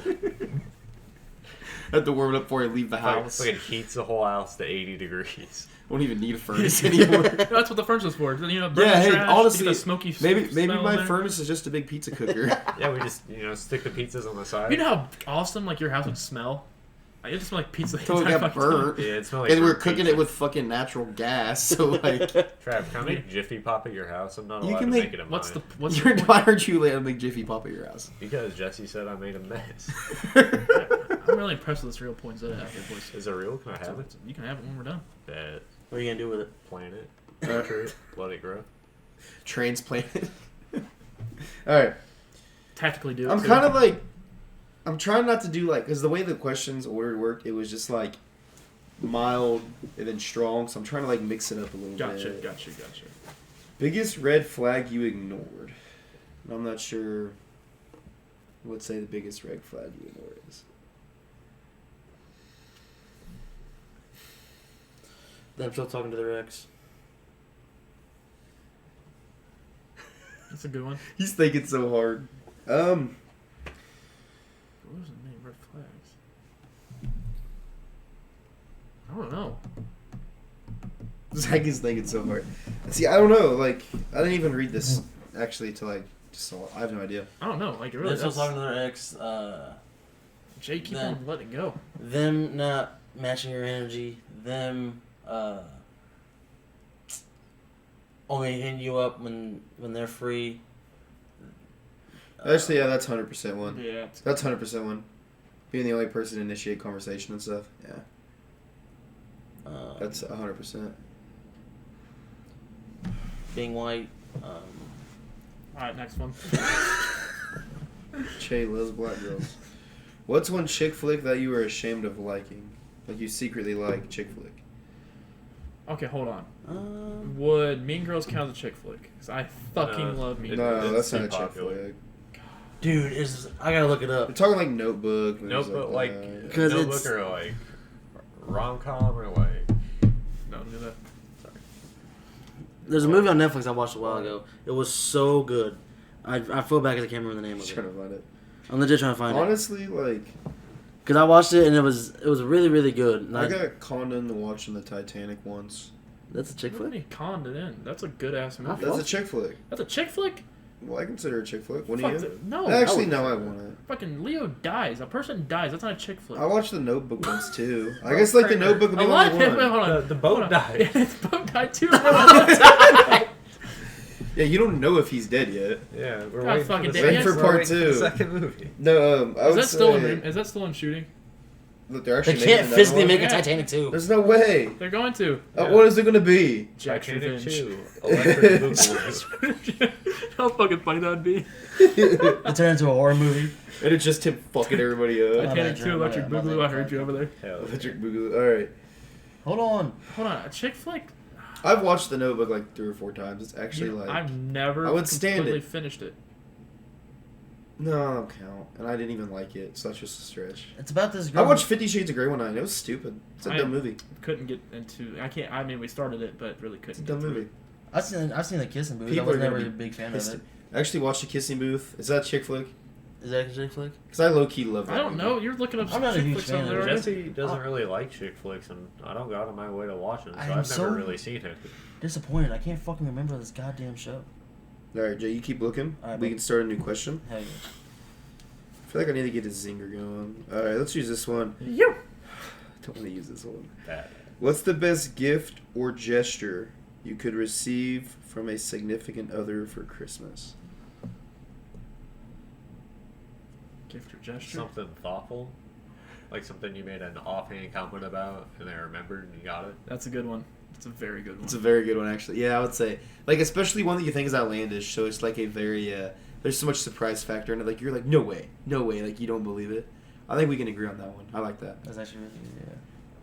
I have to warm it up before I leave the It's house. like it heats the whole house to 80 degrees. Won't even need a furnace anymore. That's what the furnace is for. You know, burn Yeah, the hey, trash, honestly, get the smoky maybe smell in my there. furnace is just a big pizza cooker. Yeah, we just stick the pizzas on the side. You know how awesome like your house would smell? Like, it just smell like pizza. the Until it entire got fucking time. burnt. Yeah, it smells like And we're burnt cooking pizza. it with fucking natural gas, so like, Trav, can I make Jiffy Pop at your house? I'm not You allowed can to make- make it at What's mine. what's you're, the why aren't you letting a big Jiffy Pop at your house? Because Jesse said I made a mess. I'm really impressed with this real points that I have here, boys. Is it real? Can I have it? You can have it when we're done. Bet. What are you gonna do with it? Plant it. Nurture it. Let it grow. Transplanted. Alright. Tactically do it. I'm too. kind of like, I'm trying not to do like, because the way the questions ordered worked, it was just like mild and then strong, so I'm trying to like mix it up a little bit. Gotcha. Biggest red flag you ignored? And I'm not sure what say the biggest red flag you ignored is. Them still talking to their ex. That's a good one. He's thinking so hard. What was the main red flags? I don't know. Zack is thinking so hard. See, I don't know. Like, I didn't even read this actually till I just saw it. I have no idea. I don't know. Like, it really, Them still that's, talking to their ex. Jay, keep Then- on letting it go. Them not matching your energy. Them only hitting you up when they're free. Actually, yeah, that's 100% one. Yeah. That's 100% one. Being the only person to initiate conversation and stuff. Yeah, that's 100%. Being white. All right, next one. Che loves black girls. What's one chick flick that you were ashamed of liking? Like you secretly like chick flick? Okay, hold on. Would Mean Girls count as a chick flick? Because I fucking No, love Mean it- Girls. No, that's too not a chick popular. flick. Dude, I gotta look it We're up. talking like Notebook. movies Notebook, like like, that. 'Cause Notebook it's- or like rom-com or like... No, do that. There's a movie on Netflix I watched a while ago. It was so good. I feel bad because I can't remember the name Just of trying it. to find it. I'm legit trying to find it. Honestly, like Because I watched it and it was really, really good. And I got conned into watching the Titanic once. That's a chick What do flick? you conned it in? That's a good ass movie. That's a chick flick. That's a chick flick? Well, I consider it a chick flick. What do Fuck you? the- no. Actually, no, I want Fucking Leo dies. A person dies. That's not a chick it. flick. I watched the Notebook once too. I guess like the Notebook would be A the lot only of people. one. Hold on. The boat Hold on. died. Yeah, the boat died too. Yeah, you don't know if he's dead yet. Yeah, we're God waiting fucking for the damn second, it. For part we're waiting for the two. second movie. No, I Is would that still say in? Is that still in shooting? Look, they're They actually can't making physically another make a Yeah. Titanic 2. There's no way. They're going to. What is it going to be? Jack's Titanic Revenge. 2. Electric Boogaloo. How fucking funny that would be. It turned into a horror movie. And it's just him fucking everybody up. Titanic bad, 2, Electric my bad. Boogaloo. I heard you over there. Hell, Electric Boogaloo. All right. Hold on. Hold on, a chick flick? I've watched The Notebook like 3 or 4 times. It's actually like I've never I would stand completely it. finished it. no, I don't count, and I didn't even like it, so that's just a stretch. It's about this I girl. watched 50 Shades of Grey one night. And it was stupid. It's a I- dumb movie. Couldn't get into. I can't. I mean, we started it, but really It's a couldn't. dumb get through movie. it. I've seen the Kissing Booth. I People was are gonna never be a big fan of pissed. it. I actually watched The Kissing Booth. Is that a chick flick? Is that a chick flick? Because I low key love that. I don't movie. know. You're looking up I'm not a chick huge flicks fan over of there. Jesse doesn't really like chick flicks, and I don't go out of my way to watch it, so I I've am never so- really seen it. Disappointed. I can't fucking remember this goddamn show. All right, Jay, you keep looking. All right, We bud. can start a new question. Hell yeah. I feel like I need to get a zinger going. All right, let's use this one. You. Don't want to use this one. Bad. What's the best gift or gesture you could receive from a significant other for Christmas? Gift or gesture. Something thoughtful, like something you made an offhand comment about, and they remembered and you got it. That's a good one. It's a very good one. It's a very good one, actually. Yeah, I would say, like, especially one that you think is outlandish. So it's like a very, there's so much surprise factor in it. Like you're like, no way, like you don't believe it. I think we can agree on that one. I like that. That's actually really good. Yeah.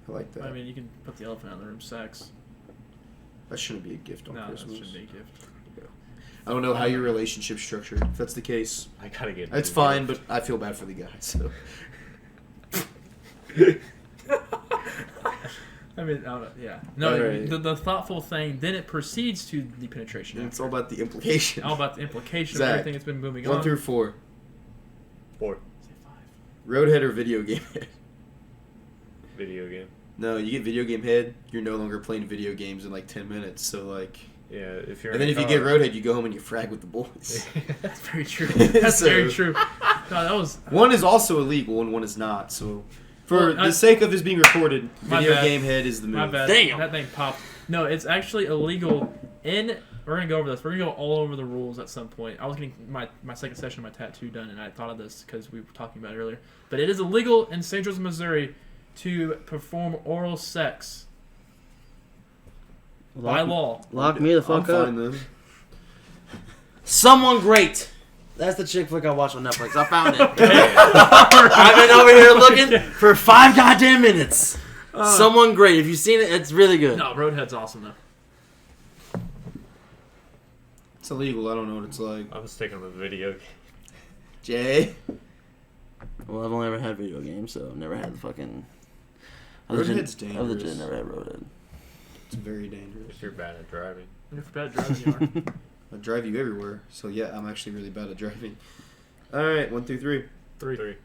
I like that. I mean, you can put the elephant out in the room. Sex. That shouldn't be a gift on No, that Christmas. shouldn't be a gift. I don't know how your relationship's structured. If that's the case, I gotta get. it's fine. But I feel bad for the guy. So I mean, I don't know, yeah. No, Alright. the thoughtful thing, then it proceeds to the penetration. it's all about the implication. All about the implication Zach, of everything that's been moving 1 on. through 4. 4 Say 5. Roadhead or video game head? video game. No, you get video game head. You're no longer playing video games in like 10 minutes. So like, Yeah, if you're. and then in if a you get car- roadhead, you go home and you frag with the boys. That's very true. That's So- very true. No, that was. One is also illegal and one is not. So, for Well, the sake of this being recorded, My video bad. game head is the move. My bad. Damn. That thing popped. No, it's actually illegal in. We're gonna go over this. We're gonna go all over the rules at some point. I was getting my second session of my tattoo done, and I thought of this because we were talking about it earlier. But it is illegal in St. Joseph, Missouri, to perform oral sex by law. Lock me the fuck I'm up. fine then. Someone Great. That's the chick flick I watched on Netflix. I found it. I've been over here looking for 5 goddamn minutes. Someone Great. If you've seen it, it's really good. No, Roadhead's awesome though. It's illegal. I don't know what it's like. I'm sticking with video game. Jay? Well, I've only ever had video games, so I've never had the fucking. Roadhead's I've dangerous. legit never had Roadhead. It's very dangerous. If you're bad at driving. If bad driving you are. I drive you everywhere. So, yeah, I'm actually really bad at driving. All right, 1 through 3. 3.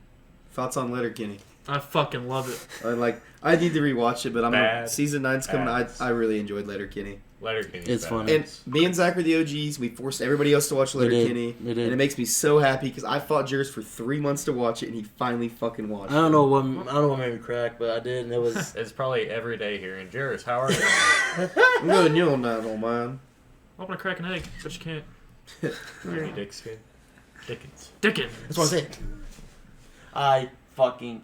Thoughts on Letterkenny? I fucking love it. I need to rewatch it, but Bad season 9's coming. ass. I really enjoyed Letterkenny. Letterkenny. It's funny. And me and Zach are the OGs. We forced everybody else to watch They did. Letterkenny. They did. And it makes me so happy because I fought Jerris for 3 months to watch it, and he finally fucking watched it. I don't know what made me crack, but I did, and it was. It's probably every day here in Jerris. How are you? I'm good, you don't mind. I want to crack an egg, but you can't. You dick skin. Dickens. Dickens. That's what I said. I fucking.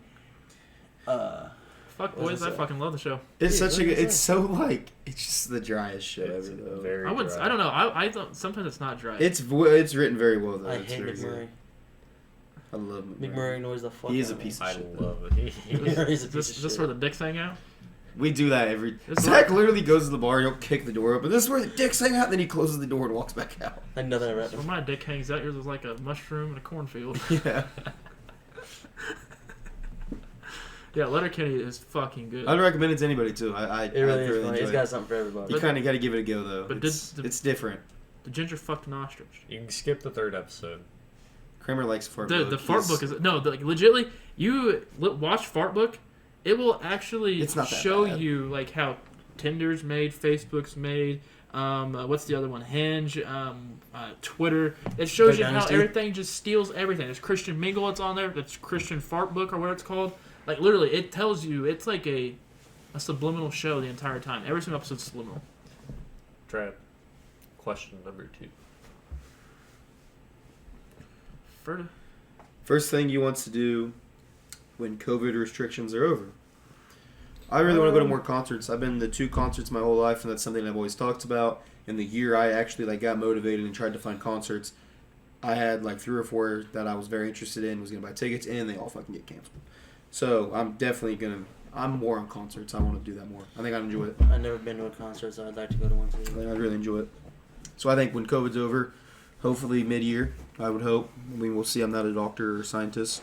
Fuck What was boys, I I saying? fucking love the show. It's Yeah, such what a did good. you It's say? so like it's just the driest show It's ever though. very I would. dry. I don't know. I don't. Sometimes it's not dry. It's written very well though. I It's hate very good. McMurray. I love McMurray. McMurray annoys the fuck. He is out a of piece me. of I shit. love it. McMurray's a Is piece this of this shit. where the dicks hang out? We do that every. This is Zach literally goes to the bar. He'll kick the door open. This is where the dicks hang out. Then he closes the door and walks back out. I know that Where happened. my dick hangs out, yours is like a mushroom in a cornfield. Yeah. Yeah, Letterkenny is fucking good. I'd recommend it to anybody too. I It really thoroughly is funny. It's enjoy got it. something for everybody. You kind of got to give it a go though. But It's different. The ginger fucked an ostrich. You can skip the 3rd episode. Kramer likes fart. The fart book is like legitly. You watch Fart Book, it will actually It's not that show bad. you like how Tinder's made, Facebook's made. What's the other one? Hinge, Twitter. It shows Big you how Dynasty. everything just steals everything. There's Christian Mingle. It's on there. That's Christian Fart Book or whatever it's called. Like literally, it tells you. It's like a subliminal show the entire time. Every single episode's subliminal. Trav. Question number 2. Ferda. First thing you wants to do when COVID restrictions are over. I really want to go to more concerts. I've been to 2 concerts my whole life, and that's something I've always talked about. In the year I actually got motivated and tried to find concerts, I had 3 or 4 that I was very interested in, was going to buy tickets, and they all fucking get canceled. So I'm definitely I'm more on concerts. I want to do that more. I think I'd enjoy it. I've never been to a concert, so I'd like to go to one too. I think I'd really enjoy it. So I think when COVID's over, hopefully mid-year, I would hope. I mean, we'll see. I'm not a doctor or scientist,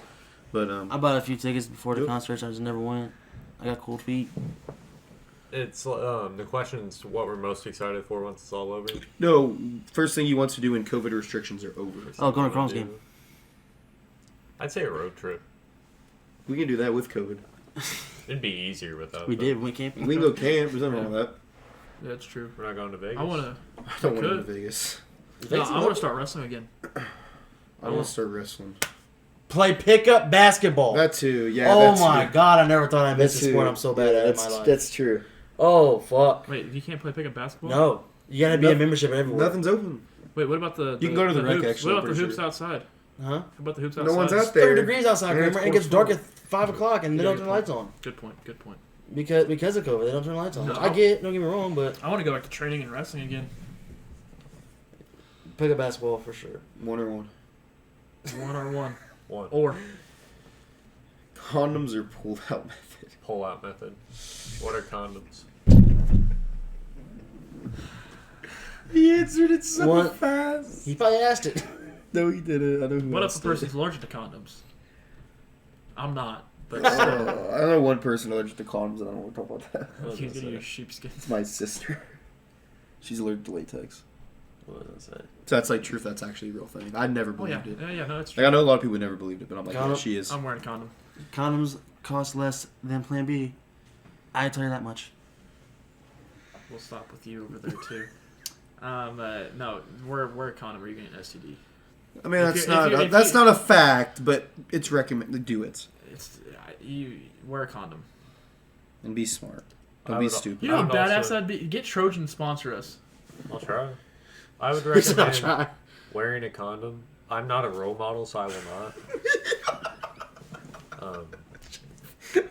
but I bought a few tickets before the concerts. I just never went. I got cold feet. It's the question's what we're most excited for once it's all over. No, first thing you want to do when COVID restrictions are over. Oh, going to a Crohn's game. I'd say a road trip. We can do that with COVID. It'd be easier without. We did. We went camping. We can go camp. There's nothing wrong with that. Yeah, that's true. We're not going to Vegas. I want to. I don't want to go to Vegas. No, I want to start wrestling again. I want to start wrestling. Play pickup basketball. That too, yeah. Oh my god, I never thought I missed a sport I'm so bad at in my life. That's true. Oh, fuck. Wait, you can't play pickup basketball? No. You gotta be a membership everywhere. Nothing's open. Wait, what about the You can go to the rec, hoops? actually, What about the I'm hoops pretty outside? Huh? What about the hoops outside? No one's It's out there. 30 degrees outside, Yeah, Kramer. it's It gets dark at 4 5 o'clock and they don't turn the lights on. Good point. Good point. Because of COVID, they don't turn the lights on. No, Which I get, don't get me wrong, but I want to go back to training and wrestling again. pickup basketball for sure. 1-on-1. 1-on-1. One. Or Condoms or pulled out method? Pull out method. What are condoms? He answered it so What? fast. He probably asked it. No, he didn't. I know who what if asked a person's allergic to condoms? I'm not, but it. I know one person allergic to condoms, and I don't want to talk about that. he's gonna use sheepskin. It's my sister. She's allergic to latex. What was that? So that's like truth. That's actually a real thing. I never Oh yeah, believed it. yeah, no, that's true. Like I know a lot of people never believed it, but I'm like, yeah, Condom? she is. I'm wearing a condom. Condoms cost less than Plan B. I tell you that much. We'll stop with you over there too. No, wear a condom or you get an STD. I mean, If you- that's not a fact, but it's recommended. Do it It's you wear a condom. and be smart. Don't I be would- stupid. You know how I would badass also- that'd be? Get Trojan to sponsor us. I'll try. I would He said, "I'll recommend try." wearing a condom. I'm not a role model, so I will not.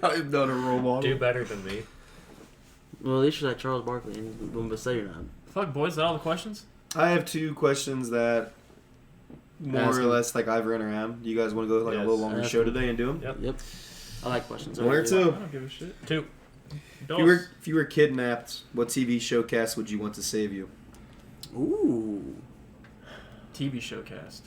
I'm not a role model. Do better than me. Well, at least you're like Charles Barkley and Boomba say you're not. Fuck, boys, is that all the questions? I have 2 questions that more Ask or them. less like I've run around. Do you guys want to go like a Yes. little longer Ask show them. today and do them? Yep. Yep. I like questions. 1 or I 2? don't give a shit. 2. If you were kidnapped, what TV showcast would you want to save you? Ooh. TV showcast.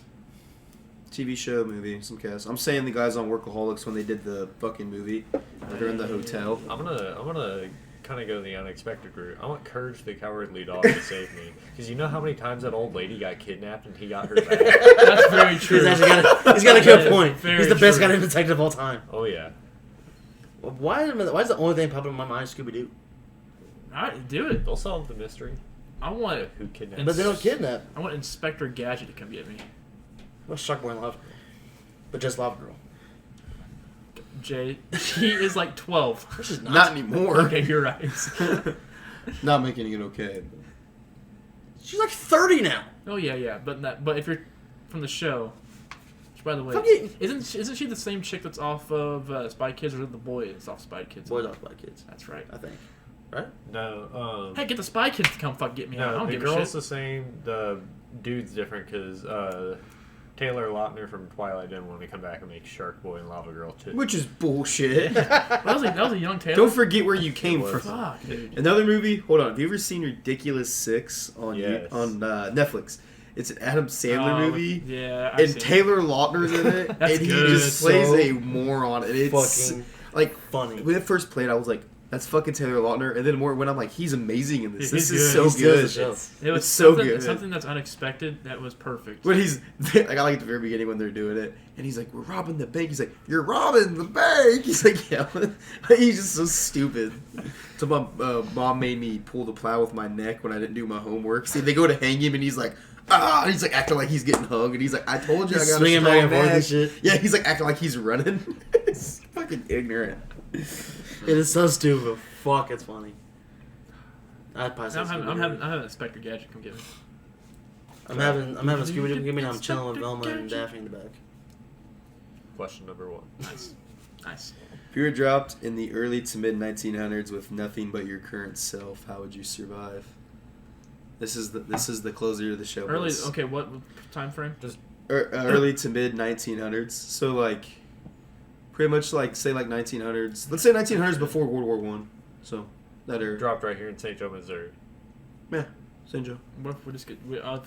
TV show, movie, some cast. I'm saying the guys on Workaholics when they did the fucking movie. They're in the hotel. I'm gonna kind of go the unexpected route. I want Courage the Cowardly Dog to save me, because you know how many times that old lady got kidnapped and he got her back. That's very true. He's got a good point. Very He's the best true. goddamn detective of all time. Oh yeah. Why is the only thing popping in my mind Scooby Doo? Alright, do it. They'll solve the mystery. I want Who kidnapped? But they don't kidnap. I want Inspector Gadget to come get me. What's Shark Boy and Lava Girl? But just Lava Girl. Jay, she is like 12. Which is Not anymore. Okay, you're right. Not making it okay. She's like 30 now. Oh yeah, but if you're from the show, which by the way, Fucking- isn't she the same chick that's off of Spy Kids, or is it the boy that's off Spy Kids? Boys off Spy Kids, That's right. I think. Right? No. Hey, get the Spy Kids to come fuck get me out. I No, don't the give a girl's shit. the same. The dude's different because Taylor Lautner from Twilight didn't want to come back and make Shark Boy and Lava Girl too. Which is bullshit. That was a young Taylor. Don't forget where you came It was. from. Fuck, dude. Another movie. Hold on. Have you ever seen Ridiculous 6 on Yes. Netflix? It's an Adam Sandler movie. Yeah, I've And seen it. Taylor Lautner's in it, That's and he good. just plays So a moron. And it's fucking like funny. when it first played, I was like, "That's fucking Taylor Lautner." And then more when I'm like, "He's amazing in this. He's This is good. so He steals the good." show. It was It's so something, good. Something that's unexpected. That was perfect. When he's like, I like at the very beginning when they're doing it, and he's like, "We're robbing the bank." He's like, "You're robbing the bank." He's like, "Yeah." He's just so stupid. So my mom made me pull the plow with my neck when I didn't do my homework. See, they go to hang him, and he's like, "Ah!" And he's like acting like he's getting hung, and he's like, "I told you, He's I got swinging a back strong and forth and neck." shit. Yeah, he's like acting like he's running. It's fucking ignorant. It is so stupid. Fuck, it's funny. I'd probably say I'm Scooby-Doo. having Inspector Gadget come get me. I'm having Scooby Doo give me. I'm chilling with Velma and Daphne in the back. Question number 1. Nice. Nice. If you were dropped in the early to mid 1900s with nothing but your current self, how would you survive? This is the closer of the show. Early. boys. Okay, what time frame? Early to mid 1900s. So like, pretty much like say like 1900s. Let's say 1900s before World War One. So that era. Dropped right here in St. Joe, Missouri. Yeah, St. Joe. What if we just get?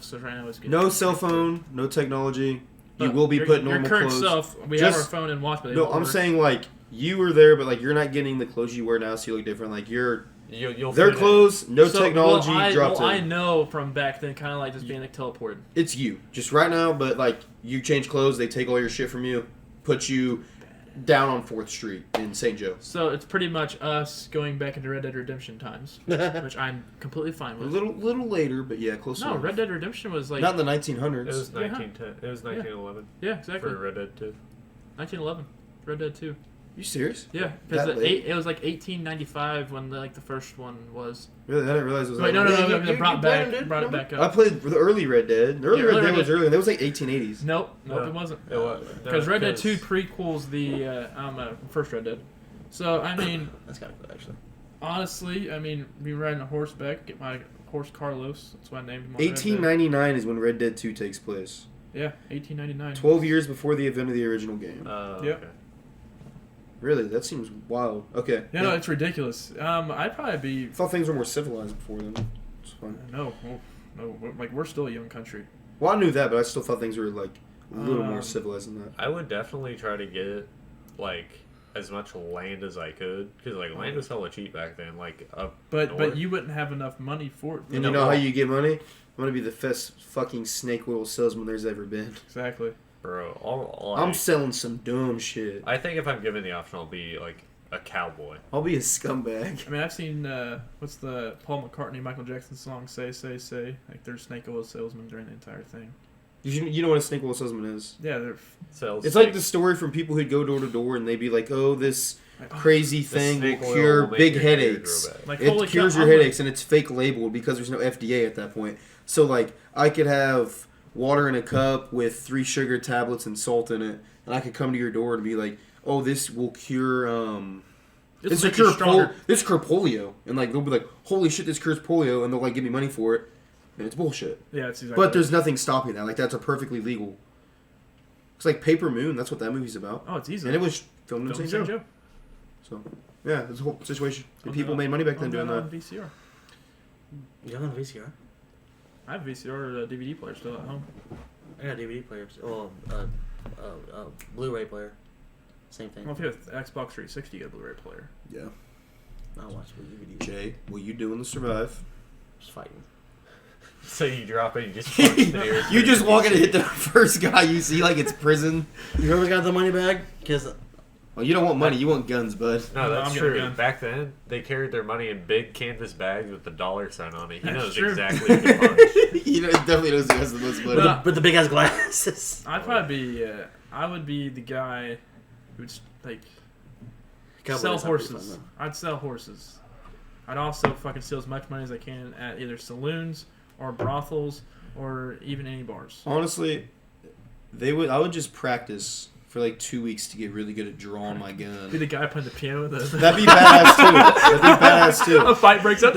So right now, let's get. No cell phone, no technology. You But will be put normal your current clothes. self. We Just- have our phone and watch, but they No, won't I'm work. saying like you were there, but like you're not getting the clothes you wear now, so you look different. Like you're You'll their fit in. clothes, no So, technology, well, dropped I in. know from back then, kind of like just being like teleported. It's you, just right now. But like you change clothes, they take all your shit from you, put you down on 4th Street in St. Joe. So it's pretty much us going back into Red Dead Redemption times, which I'm completely fine A with. little later, but yeah, close No, enough. Red Dead Redemption was like Not in the It 1900s. was Yeah. 1910. It was 1911 yeah, exactly. for Red Dead 2. 1911, Red Dead 2. You serious? Yeah, because That late? it was like 1895 when the first one was. Really? I didn't realize it was. Wait, that no, late. they brought it back I up. played the early Red Dead. The early Yeah, Red early Dead Red was Dead. early. That was like 1880s. Nope, No. it wasn't. It was Because Red Dead 2 prequels the first Red Dead. So I mean, That's kind of cool, actually. honestly, I mean, be riding a horseback, get my horse Carlos. That's why I named him. on Red Dead. 1899 is when Red Dead 2 takes place. Yeah, 1899. 12 years before the event of the original game. Yep. Okay. Really? That seems wild. Okay. Yeah, no, it's ridiculous. I'd probably be. I thought things were more civilized before then. It's fine. No, like we're still a young country. Well, I knew that, but I still thought things were like a little more Um, civilized than that. I would definitely try to get like as much land as I could because like land was hella cheap back then. Like up But north. you wouldn't have enough money for it. And you know how you get money? I'm gonna be the best fucking snake oil salesman there's ever been. Exactly. bro. All I'm selling some dumb shit. I think if I'm given the option, I'll be like a cowboy. I'll be a scumbag. I mean, I've seen what's the Paul McCartney, Michael Jackson song "Say Say Say"? Like they're snake oil salesmen during the entire thing. You know what a snake oil salesman is? Yeah, they're Sells It's like snake- the story from people who'd go door to door and they'd be like, "Oh, this like, crazy the thing snake will oil cure will make big your hair grow headaches." back. like It holy cures cow, your I'm like- headaches, and it's fake labeled because there's no FDA at that point. So like, I could have water in a cup with 3 sugar tablets and salt in it, and I could come to your door and be like, "Oh, this will cure this will make you cure stronger. this cure polio," and like they'll be like, "Holy shit, this cures polio," and they'll like give me money for it, and it's bullshit. Yeah, it's exactly. But there's nothing stopping that. Like that's a perfectly legal. It's like Paper Moon. That's what that movie's about. oh, it's easy. And it was filmed in Film St. St. Joe. So yeah, it's a whole situation. And On people the- made money back then on doing the- that. on VCR. You got a VCR? I have VCR DVD player still at home. I got DVD players. Well, Blu-ray player. Same thing. Well, if you have Xbox 360, you get a Blu-ray player. Yeah. I watch DVD. Jay, what you doing to survive? Just fighting. So you drop it, you just punch the air. You just walk in and hit the first guy you see like it's prison. You ever got the money bag? Because Well, you don't want money, you want guns, bud. No, No, that's I'm getting a true. gun. Back then, they carried their money in big canvas bags with the dollar sign on it. He That's knows true. exactly who to punch. You know, it definitely knows who has the most money. But- with the big ass glasses. I'd probably be. I would be the guy who'd like Cowboys sell are pretty fun, horses. though. I'd sell horses. I'd also fucking steal as much money as I can at either saloons or brothels or even any bars. Honestly, I would just practice for like 2 weeks to get really good at drawing my Be gun. the guy playing the piano. That'd be badass too. That'd be badass too. A fight breaks out.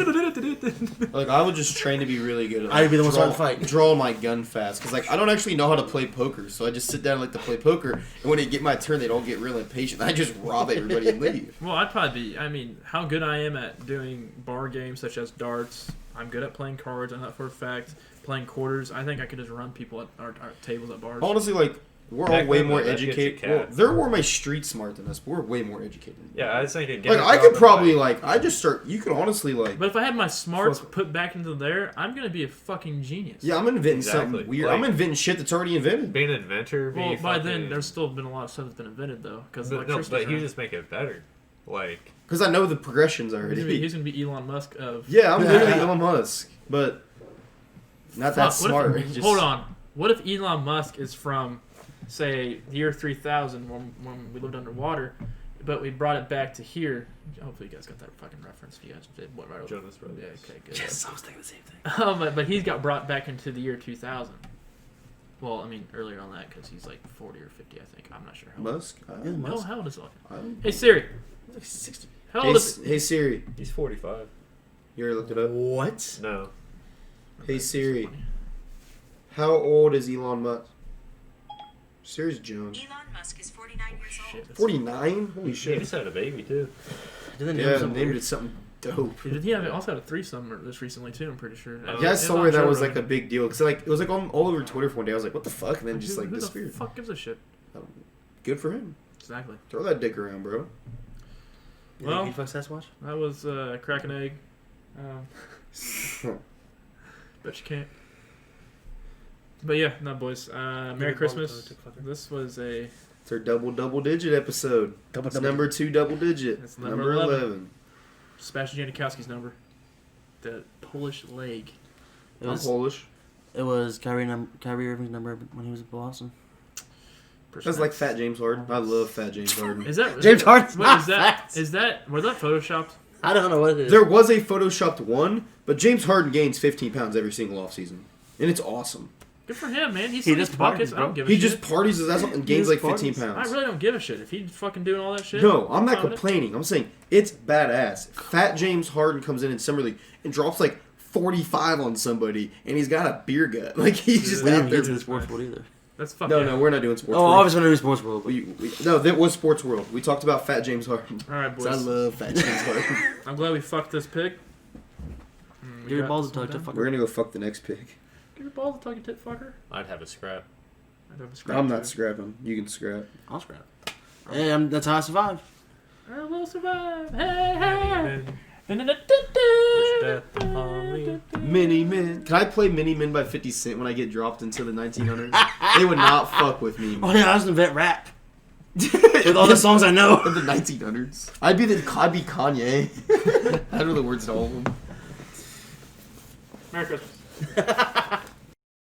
Like I would just train to be really good at I'd be the one draw, starting the fight. draw my gun fast because like I don't actually know how to play poker, so I just sit down and like to play poker, and when it get my turn, they'd all get real impatient. I just rob everybody and leave. Well, I'd probably be. I mean, how good I am at doing bar games such as darts. I'm good at playing cards. I know that for a fact. Playing quarters. I think I could just run people at our tables at bars. Honestly, like we're all Back way then, more though, that gets you educated. Well, capped. they're more my street smart than us, but we're way more educated. Yeah, I was thinking. Like I could probably like I just start. You could honestly like. But if I had my smarts Fuck. put back into there, I'm gonna be a fucking genius. Yeah, I'm inventing Exactly. something weird. Like- I'm inventing shit that's already invented. being an inventor. Be Well, by fucking, then, there's still been a lot of stuff that's been invented though, because no, electricity. but you just make it better. Like Because I know the progressions already. he's gonna be Elon Musk of. Yeah, I'm literally Elon Musk, but not that Fuck, smart. what if, Just- hold on. What if Elon Musk is from, say, the year 3000 when we lived underwater, but we brought it back to here? Hopefully, you guys got that fucking reference. If you guys did, what right over? Jonas Brothers. Yeah, okay, good. Yes, I was thinking the same thing. But he's got brought back into the year 2000. Well, I mean, earlier on that because he's like 40 or 50, I think. I'm not sure how Musk? old. Musk. How old is he? Hey, Siri. He's like 60. How old is Hey Siri. He's 45. You already looked it up? What? No. Hey Siri. How old is Elon Musk? Siri's Jones. Elon Musk is 49 years old. 49? Holy He shit. just had a baby, too. Did they name Yeah, him something named weird? it something dope. Did he have also had a threesome just recently too? I'm pretty sure. Yeah, I saw where that was like a Rogan. big deal because like it was like all over Twitter for one day. I was like, "What the fuck?" And then just like Who the disappeared. fuck gives a shit? Good for him. Exactly. Throw that dick around, bro. You Well- think he fucks Sasquatch? That was crack an egg. Bet you can't. But yeah, no boys. Merry Christmas. This was a It's our double digit episode. It's number 2 double digit. It's Number number 11. Sebastian Janikowski's number. The Polish leg. It I'm was, Polish. it was Kyrie Irving's number when he was in Boston. That's like Fat James Harden. I love Fat James Harden. Is that James Harden's Wait, not is that fat. is that was that photoshopped? I don't know what it is. There was a photoshopped one, but James Harden gains 15 pounds every single offseason. And it's awesome. Good for him, man. He's He in just his pockets. parties, I don't bro. give a He shit. just parties his ass off and gains just like 15 parties. pounds. I really don't give a shit if he's fucking doing all that shit. No, I'm not fine with it. complaining. I'm saying it's badass. Fat James Harden comes in Summer League and drops like 45 on somebody, and he's got a beer gut. Like he's just We out didn't there. get to the sports world either. That's fucking. No, we're not doing sports. Oh, World. obviously we're doing sports world. No, that was Sports World. We talked about Fat James Harden. All right, 'Cause I boys. love Fat James Harden. I'm glad we fucked this pig. We Give your got balls a this tug one to done. fuck. We're gonna go fuck the next pig. Give your balls a tug, you tit fucker. I'd have a scrap. I'd have a scrap I'm not too. scrapping. You can scrap. I'll scrap. Hey, that's how I survive. I will survive. Hey, hey. Death upon me. Mini Men. Can I play Mini Men by 50 Cent when I get dropped into the 1900s? They would not fuck with me. Oh yeah, I was invent rap with all the songs I know. In the 1900s. I'd be Kanye. I know the words to all of them. Merry Christmas.